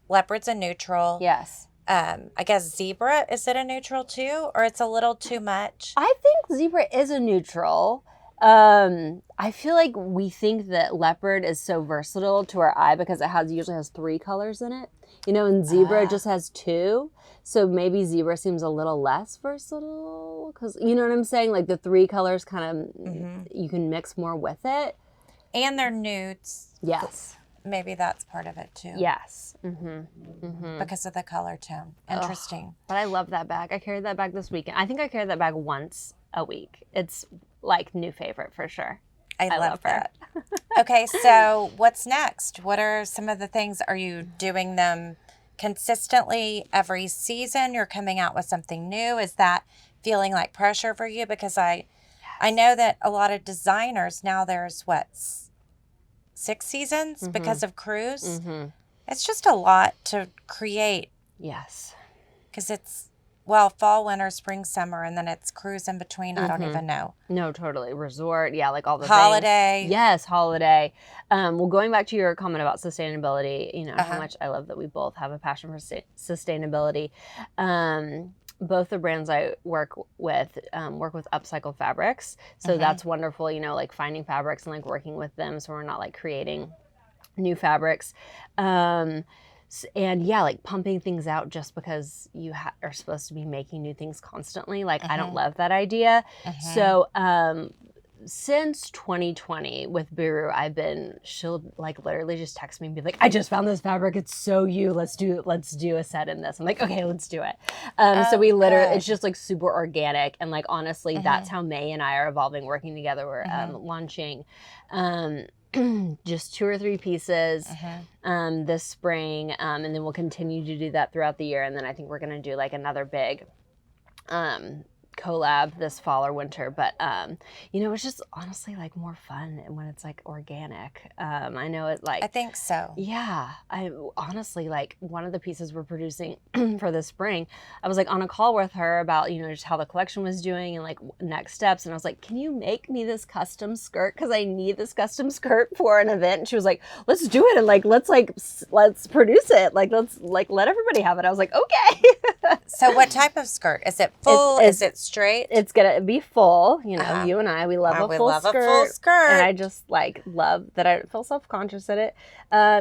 Speaker 1: leopard's a neutral.
Speaker 2: Yes.
Speaker 1: I guess zebra, is it a neutral too? Or it's a little too much?
Speaker 2: I think zebra is a neutral. I feel like we think that leopard is so versatile to our eye because it usually has 3 colors in it. You know, and zebra just has 2. So maybe zebra seems a little less versatile because, you know what I'm saying? Like the 3 colors kind of, you can mix more with it.
Speaker 1: And they're nudes.
Speaker 2: Yes.
Speaker 1: Maybe that's part of it too.
Speaker 2: Yes.
Speaker 1: Because of the color tone. Interesting.
Speaker 2: But I love that bag. I carried that bag this weekend. I think I carried that bag once a week. It's like new favorite for sure.
Speaker 1: I love that. Okay, so what's next? What are some of the things? Are you doing them consistently every season? You're coming out with something new. Is that feeling like pressure for you? Because I know that a lot of designers now, there's 6 seasons because of cruise. It's just a lot to create.
Speaker 2: Yes.
Speaker 1: Because it's fall, winter, spring, summer, and then it's cruise in between. I don't even know.
Speaker 2: No, totally. Resort, like all the
Speaker 1: holiday.
Speaker 2: Things. Yes, holiday. Well, going back to your comment about sustainability, you know, how much I love that we both have a passion for sustainability. Both the brands I work with upcycled fabrics. So that's wonderful, you know, like finding fabrics and like working with them so we're not like creating new fabrics. And like pumping things out just because you are supposed to be making new things constantly. Like, I don't love that idea. So, since 2020 with Buru, she'll like literally just text me and be like, I just found this fabric. It's so you. Let's do a set in this. I'm like, okay, let's do it. So we literally, it's just like super organic. And like, honestly, that's how May and I are evolving, working together. We're launching just 2 or 3 pieces this spring, and then we'll continue to do that throughout the year. And then I think we're going to do like another big collab this fall or winter. But you know, it's just honestly like more fun when it's like organic. I know it like,
Speaker 1: I think so.
Speaker 2: Yeah, I honestly like one of the pieces we're producing for the spring, I was like on a call with her about, you know, just how the collection was doing and like next steps, and I was like, can you make me this custom skirt, because I need this custom skirt for an event? And she was like, let's do it, and like let's produce it, like let's like let everybody have it. I was like, okay.
Speaker 1: So what type of skirt? Is it full? Is it straight?
Speaker 2: It's gonna be full. You know, you and I, we love a full skirt. And I just like love that I don't feel self-conscious in it.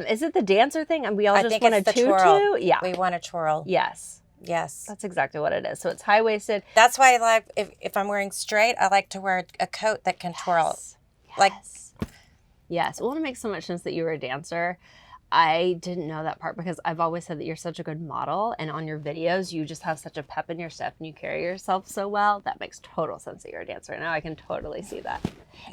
Speaker 2: Is it the dancer thing? And we all just want a tutu?
Speaker 1: Twirl.
Speaker 2: Yeah.
Speaker 1: We want a twirl.
Speaker 2: Yes. That's exactly what it is. So it's high-waisted.
Speaker 1: That's why I like, if I'm wearing straight, I like to wear a coat that can twirl.
Speaker 2: Yes. Well, it makes so much sense that you were a dancer. I didn't know that part because I've always said that you're such a good model, and on your videos you just have such a pep in your step and you carry yourself so well. That makes total sense that you're a dancer. Now I can totally see that.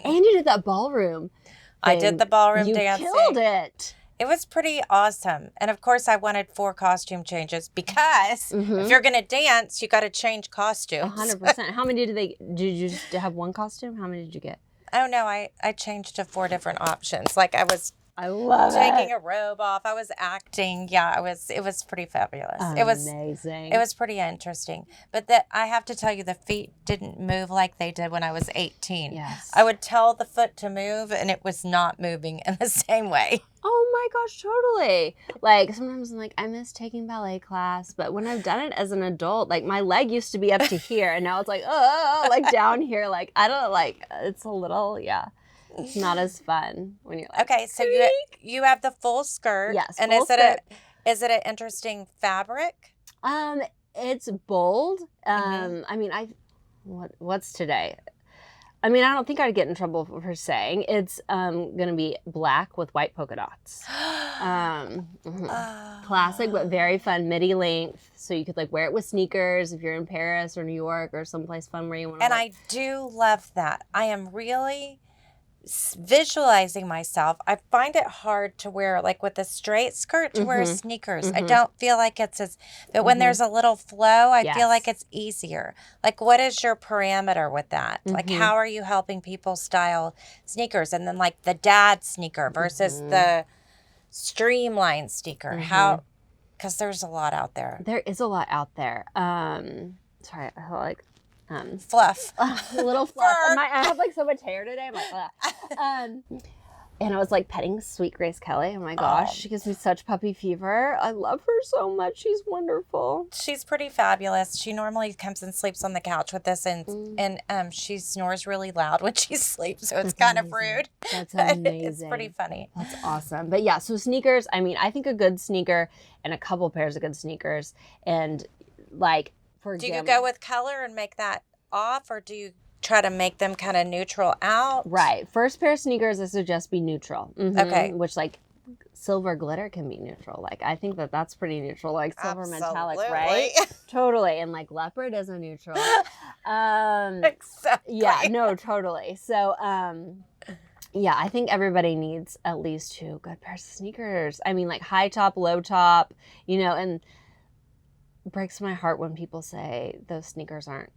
Speaker 2: And you did that ballroom thing.
Speaker 1: I did the ballroom dancing.
Speaker 2: You killed it.
Speaker 1: It was pretty awesome. And of course I wanted 4 costume changes because if you're going to dance, you got to change costumes.
Speaker 2: 100%. How many did you just have one costume? How many did you get?
Speaker 1: Oh no, I changed to 4 different options. Like
Speaker 2: I love
Speaker 1: taking a robe off. I was acting. Yeah, it was pretty fabulous.
Speaker 2: Amazing.
Speaker 1: It was pretty interesting. But I have to tell you, the feet didn't move like they did when I was 18.
Speaker 2: Yes.
Speaker 1: I would tell the foot to move and it was not moving in the same way.
Speaker 2: Oh my gosh, totally. Like sometimes I'm like, I miss taking ballet class, but when I've done it as an adult, like my leg used to be up to here and now it's like, oh, like down here. Like, I don't like, it's a little, it's not as fun when you're like,
Speaker 1: okay, so you have the full skirt.
Speaker 2: Yes,
Speaker 1: and
Speaker 2: full skirt.
Speaker 1: Is it an interesting fabric?
Speaker 2: It's bold. I mean, what's today? I mean, I don't think I'd get in trouble for saying it's gonna be black with white polka dots. Classic, but very fun, midi length. So you could like wear it with sneakers if you're in Paris or New York or someplace fun where you want to.
Speaker 1: And I do love that. I am really visualizing myself. I find it hard to wear like with a straight skirt to wear sneakers. I don't feel like it's but when there's a little flow, I feel like it's easier. Like, what is your parameter with that? Like, how are you helping people style sneakers? And then like the dad sneaker versus the streamlined sneaker. How, because there's a lot out there.
Speaker 2: There is a lot out there. Sorry, I feel like
Speaker 1: fluff.
Speaker 2: A little fluff. I have like so much hair today. I'm like, And I was like petting sweet Grace Kelly. Oh my gosh, she gives me such puppy fever. I love her so much. She's wonderful.
Speaker 1: She's pretty fabulous. She normally comes and sleeps on the couch with us, and she snores really loud when she sleeps, so it's kind of rude.
Speaker 2: That's amazing.
Speaker 1: It's pretty funny.
Speaker 2: That's awesome. But yeah, so sneakers, I mean, I think a good sneaker and a couple pairs of good sneakers, and like for
Speaker 1: example, do you go with color and make that off, or do you try to make them kind of neutral out?
Speaker 2: Right. First pair of sneakers, I suggest be neutral.
Speaker 1: Okay.
Speaker 2: Which like silver glitter can be neutral. Like I think that's pretty neutral. Like silver metallic, right? Totally. And like leopard is a neutral.
Speaker 1: Exactly.
Speaker 2: Yeah. No. Totally. So yeah, I think everybody needs at least 2 good pairs of sneakers. I mean, like high top, low top. And it breaks my heart when people say those sneakers aren't,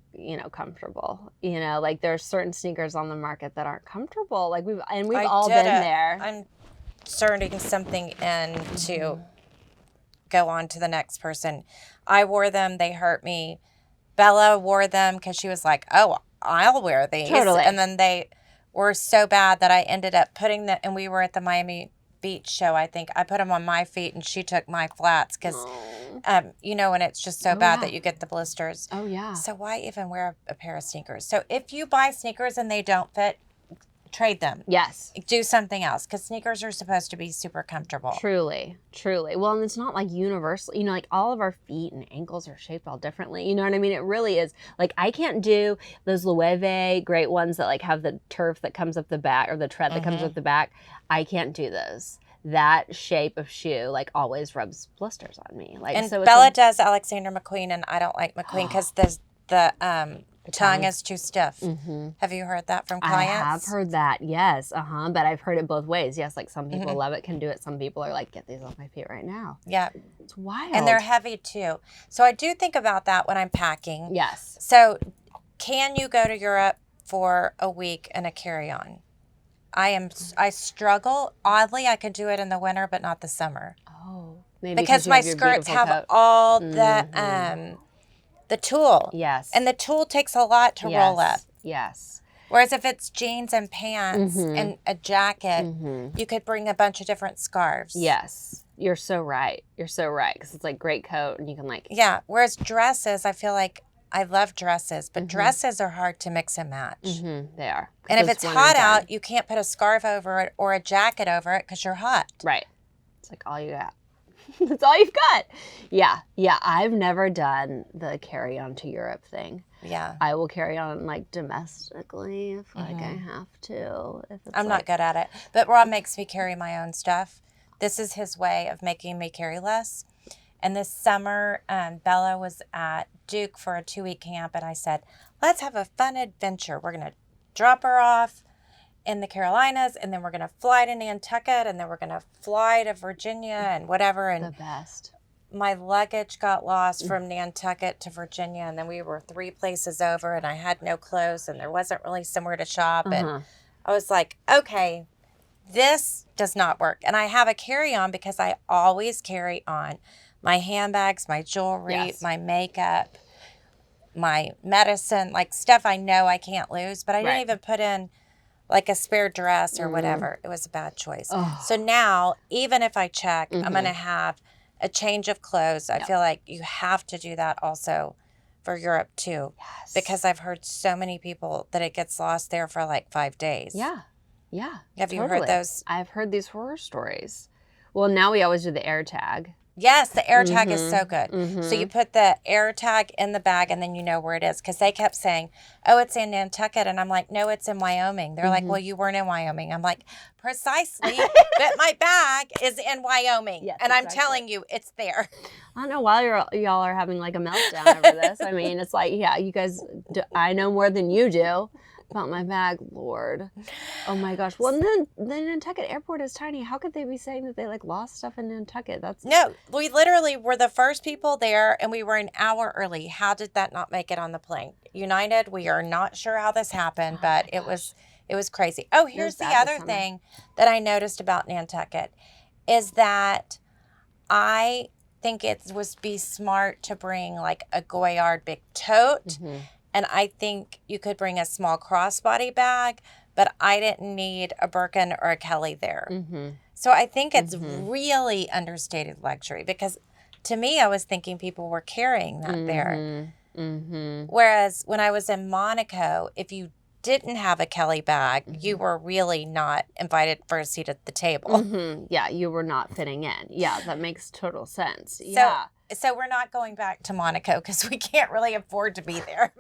Speaker 2: comfortable. Like there's certain sneakers on the market that aren't comfortable. Like we've all been there.
Speaker 1: I'm starting something in to go on to the next person. I wore them. They hurt me. Bella wore them because she was like, oh, I'll wear these.
Speaker 2: Totally.
Speaker 1: And then they were so bad that I ended up putting them, and we were at the Miami Beach show, I think. I put them on my feet and she took my flats because, and it's just so bad that you get the blisters.
Speaker 2: Oh, yeah.
Speaker 1: So why even wear a pair of sneakers? So if you buy sneakers and they don't fit, trade them.
Speaker 2: Yes.
Speaker 1: Do something else because sneakers are supposed to be super comfortable.
Speaker 2: Truly. Well, and it's not like universal, like all of our feet and ankles are shaped all differently. You know what I mean? It really is. Like I can't do those Loewe great ones that like have the turf that comes up the back or the tread that comes up the back. I can't do those. That shape of shoe like always rubs blisters on me. Like,
Speaker 1: and
Speaker 2: so
Speaker 1: Bella does Alexander McQueen, and I don't like McQueen because the tongue is too stiff. Have you heard that from clients?
Speaker 2: I have heard that, yes. But I've heard it both ways. Yes, like some people love it, can do it. Some people are like, get these off my feet right now.
Speaker 1: Yeah.
Speaker 2: It's wild.
Speaker 1: And they're heavy too. So I do think about that when I'm packing.
Speaker 2: Yes.
Speaker 1: So can you go to Europe for a week in a carry-on? I struggle. Oddly, I could do it in the winter, but not the summer.
Speaker 2: Oh. Maybe
Speaker 1: because my skirts have all the tulle.
Speaker 2: Yes.
Speaker 1: And the tulle takes a lot to roll up.
Speaker 2: Yes.
Speaker 1: Whereas if it's jeans and pants and a jacket, you could bring a bunch of different scarves.
Speaker 2: Yes. You're so right. Because it's like great coat and you can like.
Speaker 1: Yeah. Whereas dresses, I feel like I love dresses, but dresses are hard to mix and match.
Speaker 2: They are.
Speaker 1: And if it's hot out, you can't put a scarf over it or a jacket over it because you're hot.
Speaker 2: Right. It's like all you got. That's all you've got. Yeah. I've never done the carry on to Europe thing.
Speaker 1: Yeah.
Speaker 2: I will carry on like domestically if like I have to. If it's
Speaker 1: I'm not good at it. But Rob makes me carry my own stuff. This is his way of making me carry less. And this summer, Bella was at Duke for a 2-week camp, and I said, let's have a fun adventure. We're going to drop her off in the Carolinas, and then we're going to fly to Nantucket, and then we're going to fly to Virginia and whatever. And
Speaker 2: the best.
Speaker 1: My luggage got lost from Nantucket to Virginia, and then we were 3 places over, and I had no clothes, and there wasn't really somewhere to shop. And I was like, okay, this does not work. And I have a carry-on because I always carry on my handbags, my jewelry, my makeup, my medicine, like stuff I know I can't lose. But I didn't even put in like a spare dress or whatever. It was a bad choice. So now, even if I check, I'm going to have a change of clothes. I feel like you have to do that also for Europe too.
Speaker 2: Yes.
Speaker 1: Because I've heard so many people that it gets lost there for like 5 days.
Speaker 2: Yeah.
Speaker 1: Have you heard those?
Speaker 2: I've heard these horror stories. Well, now we always do the air tag.
Speaker 1: Yes, the air tag is so good. So you put the air tag in the bag and then you know where it is. Because they kept saying, oh, it's in Nantucket. And I'm like, no, it's in Wyoming. They're like, well, you weren't in Wyoming. I'm like, precisely. But my bag is in Wyoming. Yes, and I'm telling you, it's there.
Speaker 2: I don't know why y'all are having like a meltdown over this. I mean, it's like, yeah, you guys, I know more than you do about my bag, Lord. Oh my gosh. Well, and then the Nantucket airport is tiny. How could they be saying that they like lost stuff in Nantucket?
Speaker 1: No, we literally were the first people there and we were an hour early. How did that not make it on the plane? United, we are not sure how this happened, but it was crazy. Oh, here's the other thing that I noticed about Nantucket is that I think it would be smart to bring like a Goyard big tote. And I think you could bring a small crossbody bag, but I didn't need a Birkin or a Kelly there. So I think it's really understated luxury, because to me, I was thinking people were carrying that there. Whereas when I was in Monaco, if you didn't have a Kelly bag, you were really not invited for a seat at the table.
Speaker 2: Yeah, you were not fitting in. Yeah, that makes total sense.
Speaker 1: So we're not going back to Monaco because we can't really afford to be there.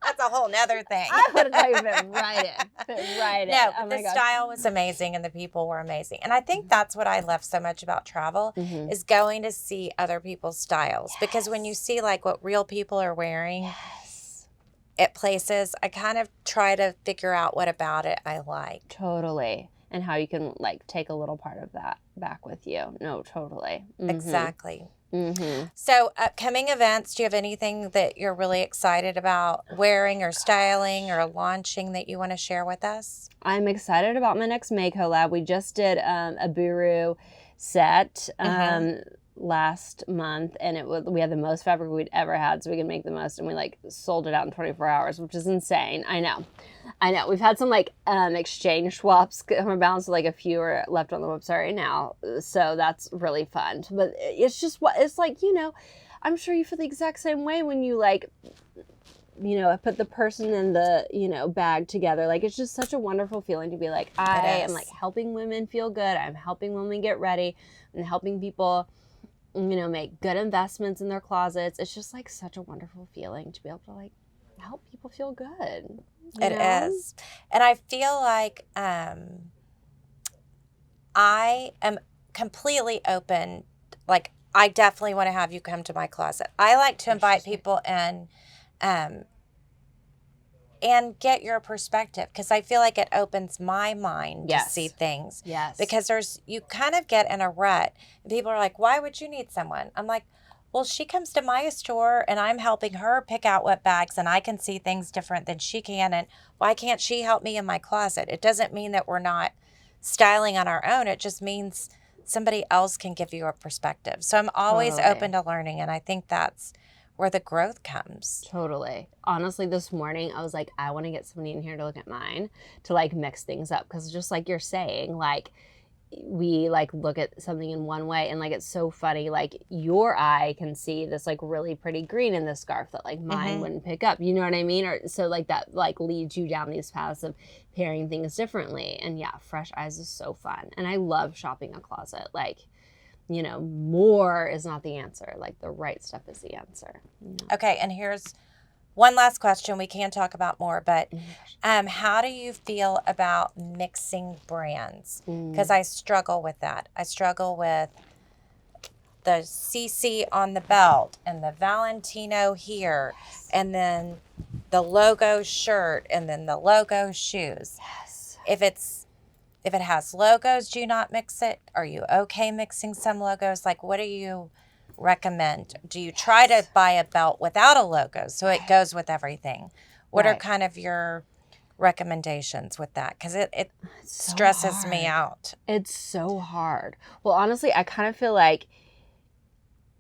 Speaker 1: That's a whole nother thing.
Speaker 2: I would have fit right in. Fit right in.
Speaker 1: No,
Speaker 2: Oh
Speaker 1: but
Speaker 2: my
Speaker 1: the
Speaker 2: gosh.
Speaker 1: style was amazing and the people were amazing. And I think that's what I love so much about travel is going to see other people's styles. Because when you see like what real people are wearing at places, I kind of try to figure out what about it I like.
Speaker 2: Totally. And how you can like take a little part of that back with you. No, totally.
Speaker 1: Exactly. So upcoming events, do you have anything that you're really excited about wearing or styling or launching that you want to share with us?
Speaker 2: I'm excited about my next May collab. We just did a Buru set last month, and we had the most fabric we'd ever had, so we could make the most, and we like sold it out in 24 hours, which is insane. I know. We've had some like exchange swaps come around, so like a few are left on the website right now, so that's really fun. But it's just it's like, I'm sure you feel the exact same way when you like, put the person and the, bag together. Like, it's just such a wonderful feeling to be like, I am like helping women feel good. I'm helping women get ready and helping people, make good investments in their closets. It's just like such a wonderful feeling to be able to like help people feel good.
Speaker 1: It is. And I feel like I am completely open. Like, I definitely want to have you come to my closet. I like to invite people in and get your perspective, because I feel like it opens my mind to see things.
Speaker 2: Yes.
Speaker 1: Because you kind of get in a rut. And people are like, why would you need someone? I'm like, well, she comes to my store and I'm helping her pick out what bags, and I can see things different than she can. And why can't she help me in my closet? It doesn't mean that we're not styling on our own. It just means somebody else can give you a perspective. So I'm always open to learning. And I think that's where the growth comes.
Speaker 2: Totally. Honestly, this morning I was like, I want to get somebody in here to look at mine to like mix things up, because just like you're saying, like we like look at something in one way, and like it's so funny, like your eye can see this like really pretty green in this scarf that like mine wouldn't pick up, you know what I mean? Or so like that like leads you down these paths of pairing things differently. And yeah, fresh eyes is so fun, and I love shopping a closet. Like, more is not the answer. Like, the right stuff is the answer.
Speaker 1: Okay, and here's one last question. We can talk about more, but how do you feel about mixing brands? Because I struggle with that. I struggle with the CC on the belt and the Valentino here, and then the logo shirt, and then the logo shoes.
Speaker 2: Yes.
Speaker 1: If it has logos, do you not mix it? Are you okay mixing some logos? Like, what do you recommend? Do you try to buy a belt without a logo so it goes with everything? What are kind of your recommendations with that? Because it stresses me out.
Speaker 2: It's so hard. Well, honestly, I kind of feel like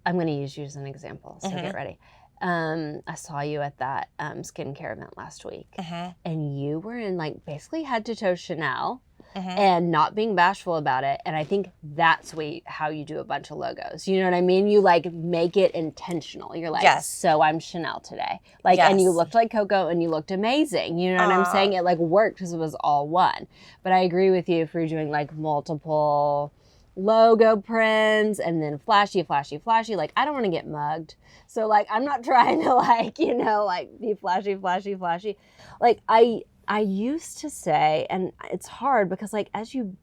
Speaker 2: I'm going to use you as an example, so get ready. I saw you at that skincare event last week, and you were in like basically head to toe Chanel. And not being bashful about it. And I think that's how you do a bunch of logos. You know what I mean? You like make it intentional. You're like, so I'm Chanel today. Like, and you looked like Coco and you looked amazing. You know what I'm saying? It like worked because it was all one. But I agree with you if you're doing like multiple logo prints and then flashy. Like, I don't want to get mugged. So like, I'm not trying to like, like be flashy. Like I used to say, and it's hard because like as you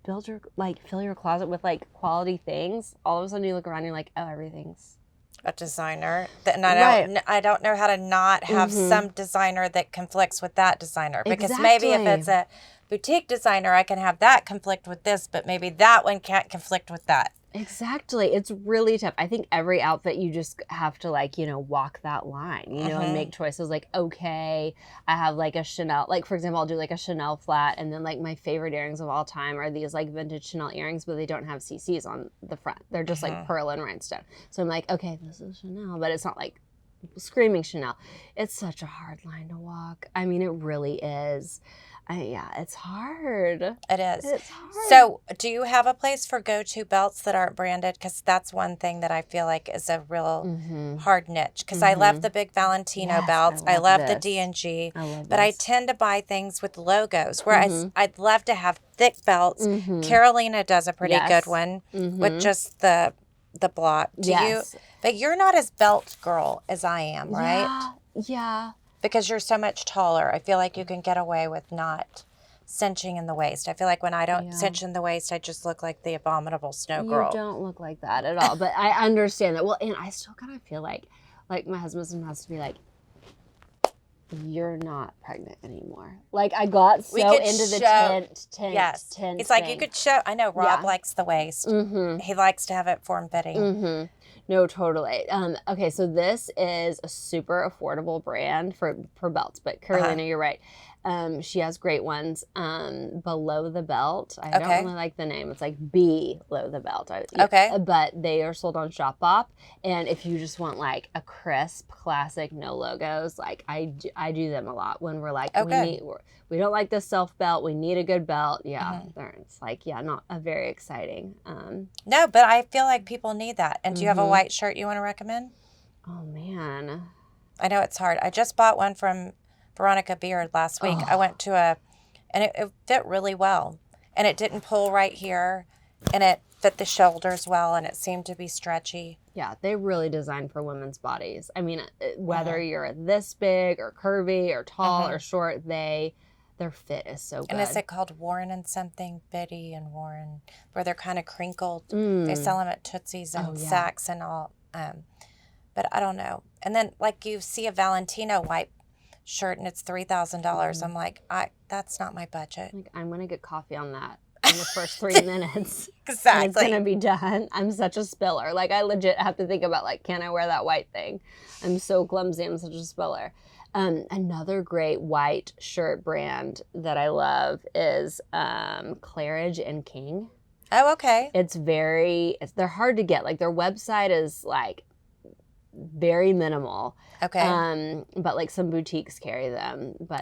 Speaker 2: build your like fill your closet with like quality things, all of a sudden you look around and you're like, oh, everything's
Speaker 1: a designer. And I don't know how to not have some designer that conflicts with that designer, because maybe if it's a boutique designer, I can have that conflict with this, but maybe that one can't conflict with that.
Speaker 2: Exactly. It's really tough. I think every outfit you just have to like, walk that line, and make choices like, okay, I have like a Chanel, like for example, I'll do like a Chanel flat, and then like my favorite earrings of all time are these like vintage Chanel earrings, but they don't have CCs on the front. They're just like pearl and rhinestone. So I'm like, okay, this is Chanel, but it's not like screaming Chanel. It's such a hard line to walk. I mean, it really is. it's hard.
Speaker 1: It is.
Speaker 2: It's hard.
Speaker 1: So, do you have a place for go-to belts that aren't branded? Because that's one thing that I feel like is a real hard niche. Because I love the big Valentino belts. I love the D&G. But I tend to buy things with logos. Whereas I'd love to have thick belts. Carolina does a pretty good one with just the blot. Do you? But you're not as belt girl as I am, right?
Speaker 2: Yeah.
Speaker 1: Because you're so much taller. I feel like you can get away with not cinching in the waist. I feel like when I don't cinch in the waist, I just look like the abominable snow girl.
Speaker 2: You don't look like that at all. But I understand that. Well, and I still kind of feel like my husband sometimes has to be like, you're not pregnant anymore. Like, I got so into the tint.
Speaker 1: It's like you could show. I know Rob likes the waist. He likes to have it form-fitting.
Speaker 2: No, totally. Okay, so this is a super affordable brand for belts, but Carolina, you're right. She has great ones. Below the belt, I don't really like the name. It's like below the belt. But they are sold on Shopbop, and if you just want like a crisp, classic, no logos, like I do them a lot when we're like, we don't like this self belt. We need a good belt. Yeah, it's like not a very exciting.
Speaker 1: No, but I feel like people need that. And do you have a white shirt you want to recommend?
Speaker 2: Oh man,
Speaker 1: I know it's hard. I just bought one from Veronica Beard last week. I went to and it fit really well, and it didn't pull right here, and it fit the shoulders well, and it seemed to be stretchy.
Speaker 2: Yeah, they really designed for women's bodies. I mean, whether you're this big or curvy or tall or short, their fit is so good.
Speaker 1: And is it called Warren and something? Biddy and Warren, where they're kind of crinkled. They sell them at Tootsie's and Saks and all. But I don't know. And then like you see a Valentino white shirt and it's $3,000. I'm like, that's not my budget.
Speaker 2: Like, I'm gonna get coffee on that in the first 3 minutes.
Speaker 1: Exactly.
Speaker 2: And it's gonna be done. I'm such a spiller. Like, I legit have to think about like, can I wear that white thing? I'm so clumsy. I'm such a spiller. Another great white shirt brand that I love is Claridge and King.
Speaker 1: Oh, okay.
Speaker 2: They're hard to get. Like, their website is like very minimal.
Speaker 1: Okay.
Speaker 2: But like some boutiques carry them. But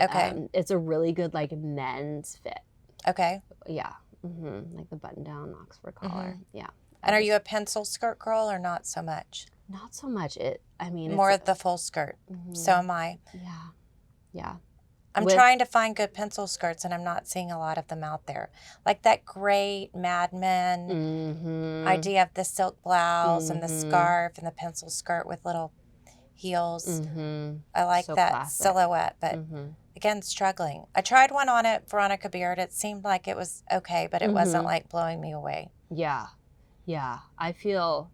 Speaker 2: it's a really good like men's fit.
Speaker 1: Okay.
Speaker 2: Yeah. Like the button down Oxford collar. Yeah.
Speaker 1: And are you a pencil skirt girl or not so much?
Speaker 2: Not so much.
Speaker 1: More of the full skirt. So am I.
Speaker 2: Yeah.
Speaker 1: I'm trying to find good pencil skirts, and I'm not seeing a lot of them out there. Like that great Mad Men idea of the silk blouse and the scarf and the pencil skirt with little heels. I like that classic silhouette, but again, struggling. I tried one on at Veronica Beard. It seemed like it was okay, but it wasn't like blowing me away.
Speaker 2: Yeah. I feel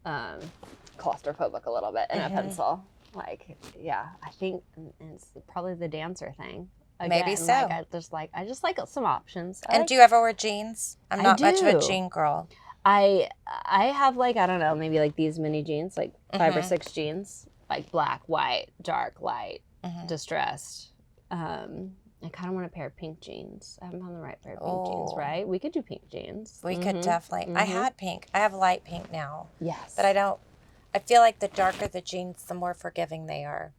Speaker 2: claustrophobic a little bit in a pencil. Like, I think it's probably the dancer thing. Again,
Speaker 1: maybe so.
Speaker 2: Like, I just like some options.
Speaker 1: Do you ever wear jeans? I'm not much of a jean girl.
Speaker 2: I have like, I don't know, maybe like these mini jeans, like 5 or 6 jeans, like black, white, dark, light, distressed. I kind of want a pair of pink jeans. I haven't found the right pair of pink jeans, right? We could do pink jeans.
Speaker 1: We could definitely. I had pink. I have light pink now.
Speaker 2: Yes.
Speaker 1: But I feel like the darker the jeans, the more forgiving they are.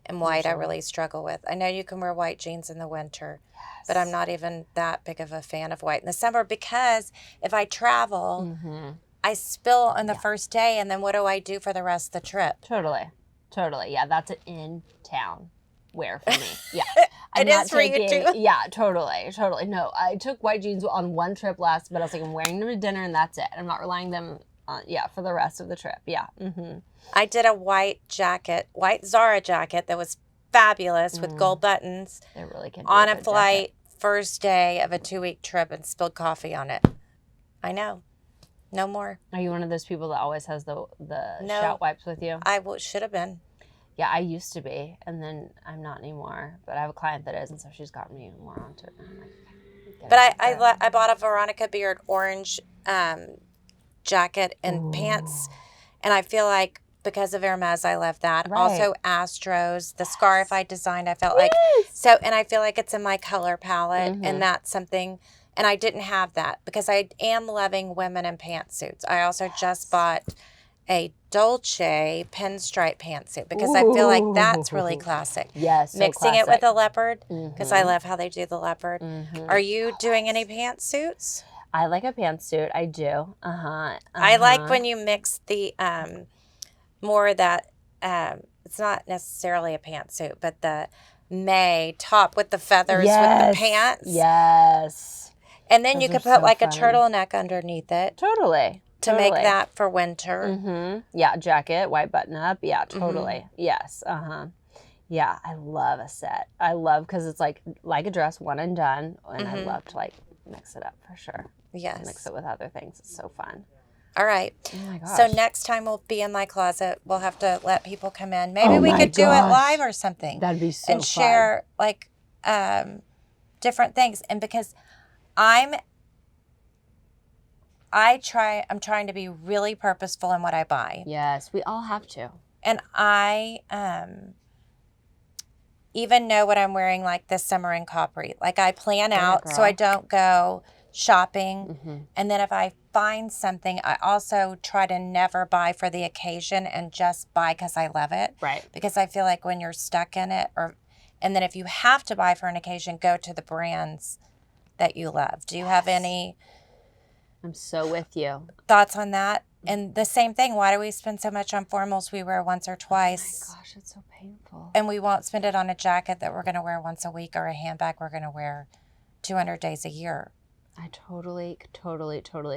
Speaker 1: And white, I really struggle with. I know you can wear white jeans in the winter, but I'm not even that big of a fan of white in the summer because if I travel, I spill on the first day, and then what do I do for the rest of the trip?
Speaker 2: Totally. Yeah, that's an in-town wear for me. Yeah.
Speaker 1: It is for you too.
Speaker 2: Yeah, totally. No, I took white jeans on one trip last, but I was like, I'm wearing them to dinner and that's it. I'm not relying them for the rest of the trip. Yeah.
Speaker 1: I did a white Zara jacket that was fabulous with gold buttons.
Speaker 2: They really can.
Speaker 1: On a flight, first day of a 2-week trip, and spilled coffee on it. I know. No more.
Speaker 2: Are you one of those people that always has the shout wipes with you?
Speaker 1: I should have been.
Speaker 2: Yeah, I used to be, and then I'm not anymore. But I have a client that is, and so she's gotten me more onto it.
Speaker 1: But I bought a Veronica Beard orange jacket and pants, and I feel like because of Hermes, I love that. Right. Also Astros, the scarf I designed, I felt like so, and I feel like it's in my color palette, and that's something. And I didn't have that because I am loving women in pantsuits. I also just bought a Dolce pinstripe pantsuit because I feel like that's really classic.
Speaker 2: Yes, so
Speaker 1: mixing it
Speaker 2: classic.
Speaker 1: with a leopard because I love how they do the leopard. Are you doing any pantsuits?
Speaker 2: I like a pantsuit. I do.
Speaker 1: I like when you mix the more of that. It's not necessarily a pantsuit, but the May top with the feathers with the pants.
Speaker 2: Yes.
Speaker 1: And then
Speaker 2: Those
Speaker 1: you
Speaker 2: are
Speaker 1: could put
Speaker 2: so
Speaker 1: like
Speaker 2: fun.
Speaker 1: a turtleneck underneath it
Speaker 2: Totally.
Speaker 1: to make that for winter.
Speaker 2: Yeah, jacket, white button up. Yeah, totally. Yes. Yeah, I love a set. I love because it's like a dress, one and done, and I love to like mix it up for sure.
Speaker 1: Yes.
Speaker 2: Mix it with other things. It's so fun.
Speaker 1: All right.
Speaker 2: Oh my gosh.
Speaker 1: So next time we'll be in my closet. We'll have to let people come in. Maybe we could do it live or something.
Speaker 2: That'd be so fun.
Speaker 1: And share like different things. And because I'm trying to be really purposeful in what I buy.
Speaker 2: Yes, we all have to.
Speaker 1: And I even know what I'm wearing like this summer in Capri. Like I plan out so I don't go shopping. And then if I find something, I also try to never buy for the occasion and just buy because I love it.
Speaker 2: Right.
Speaker 1: Because I feel like when you're stuck in it, and then if you have to buy for an occasion, go to the brands that you love. Do you have any
Speaker 2: I'm so with you.
Speaker 1: thoughts on that? And the same thing, why do we spend so much on formals we wear once or twice?
Speaker 2: Oh my gosh, it's so painful.
Speaker 1: And we won't spend it on a jacket that we're going to wear once a week or a handbag we're going to wear 200 days a year.
Speaker 2: I totally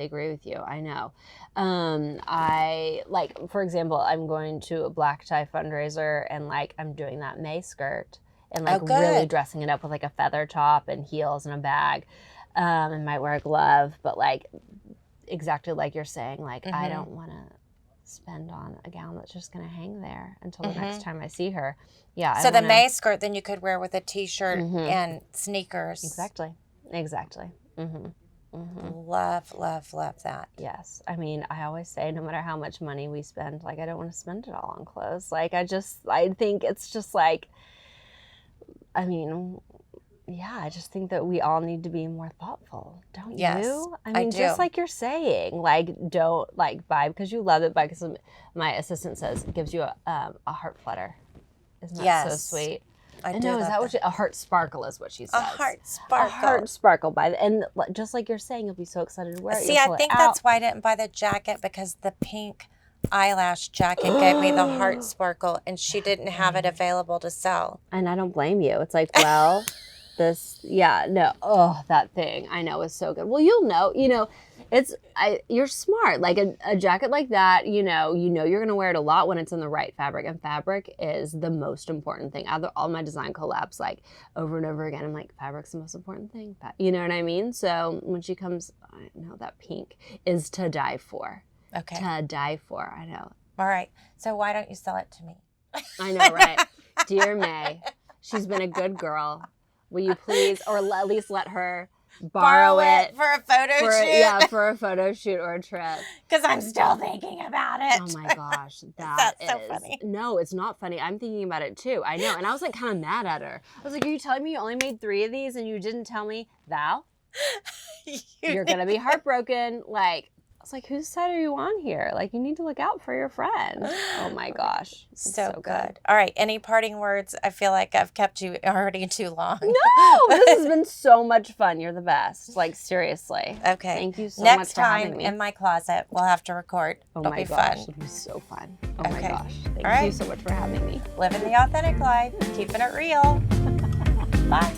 Speaker 2: agree with you. I know. I like, for example, I'm going to a black tie fundraiser and like I'm doing that May skirt and like really dressing it up with like a feather top and heels and a bag. And might wear a glove, but like exactly like you're saying, like I don't want to spend on a gown that's just going to hang there until the next time I see her. Yeah.
Speaker 1: So the May skirt then you could wear with a t-shirt and sneakers.
Speaker 2: Exactly.
Speaker 1: Love that.
Speaker 2: Yes. I mean, I always say no matter how much money we spend, like I don't want to spend it all on clothes. Like I think it's just like, I mean, yeah, I just think that we all need to be more thoughtful, don't you? I mean, just like you're saying, like don't like buy because you love it, buy because my assistant says it gives you a heart flutter. Isn't that so sweet? I know. Is that what a heart sparkle is what she says?
Speaker 1: A heart sparkle.
Speaker 2: A heart sparkle and just like you're saying, you'll be so excited to wear it.
Speaker 1: See, I think that's why I didn't buy the jacket because the pink eyelash jacket gave me the heart sparkle and she didn't have it available to sell.
Speaker 2: And I don't blame you. It's like, well, that thing I know is so good. Well, you'll know, you're smart. Like a jacket like that, you know you're going to wear it a lot when it's in the right fabric, and fabric is the most important thing. Out of all my design collabs, like over and over again, I'm like, fabric's the most important thing. You know what I mean? So when she comes, I know that pink is to die for.
Speaker 1: Okay.
Speaker 2: To die for, I know.
Speaker 1: All right. So why don't you sell it to me?
Speaker 2: I know, right? Dear May, she's been a good girl. Will you please, or at least let her borrow it
Speaker 1: for a photo shoot?
Speaker 2: Yeah, for a photo shoot or a trip.
Speaker 1: Because I'm still thinking about it.
Speaker 2: Oh my gosh,
Speaker 1: That's so funny.
Speaker 2: No, it's not funny. I'm thinking about it too. I know, and I was like kind of mad at her. I was like, "Are you telling me you only made 3 of these and you didn't tell me, Val? You're gonna be heartbroken." Like. It's like, whose side are you on here? Like, you need to look out for your friend. Oh my gosh.
Speaker 1: So good. All right. Any parting words? I feel like I've kept you already too long.
Speaker 2: No, this has been so much fun. You're the best. Like, seriously.
Speaker 1: Okay.
Speaker 2: Thank you so much
Speaker 1: Next
Speaker 2: for having me.
Speaker 1: time in my closet, we'll have to record.
Speaker 2: Oh
Speaker 1: It'll
Speaker 2: my
Speaker 1: be
Speaker 2: gosh.
Speaker 1: fun.
Speaker 2: It'll be so fun. Oh my gosh. Thank
Speaker 1: All right.
Speaker 2: you so much for having me.
Speaker 1: Living the authentic life, keeping it real. Bye.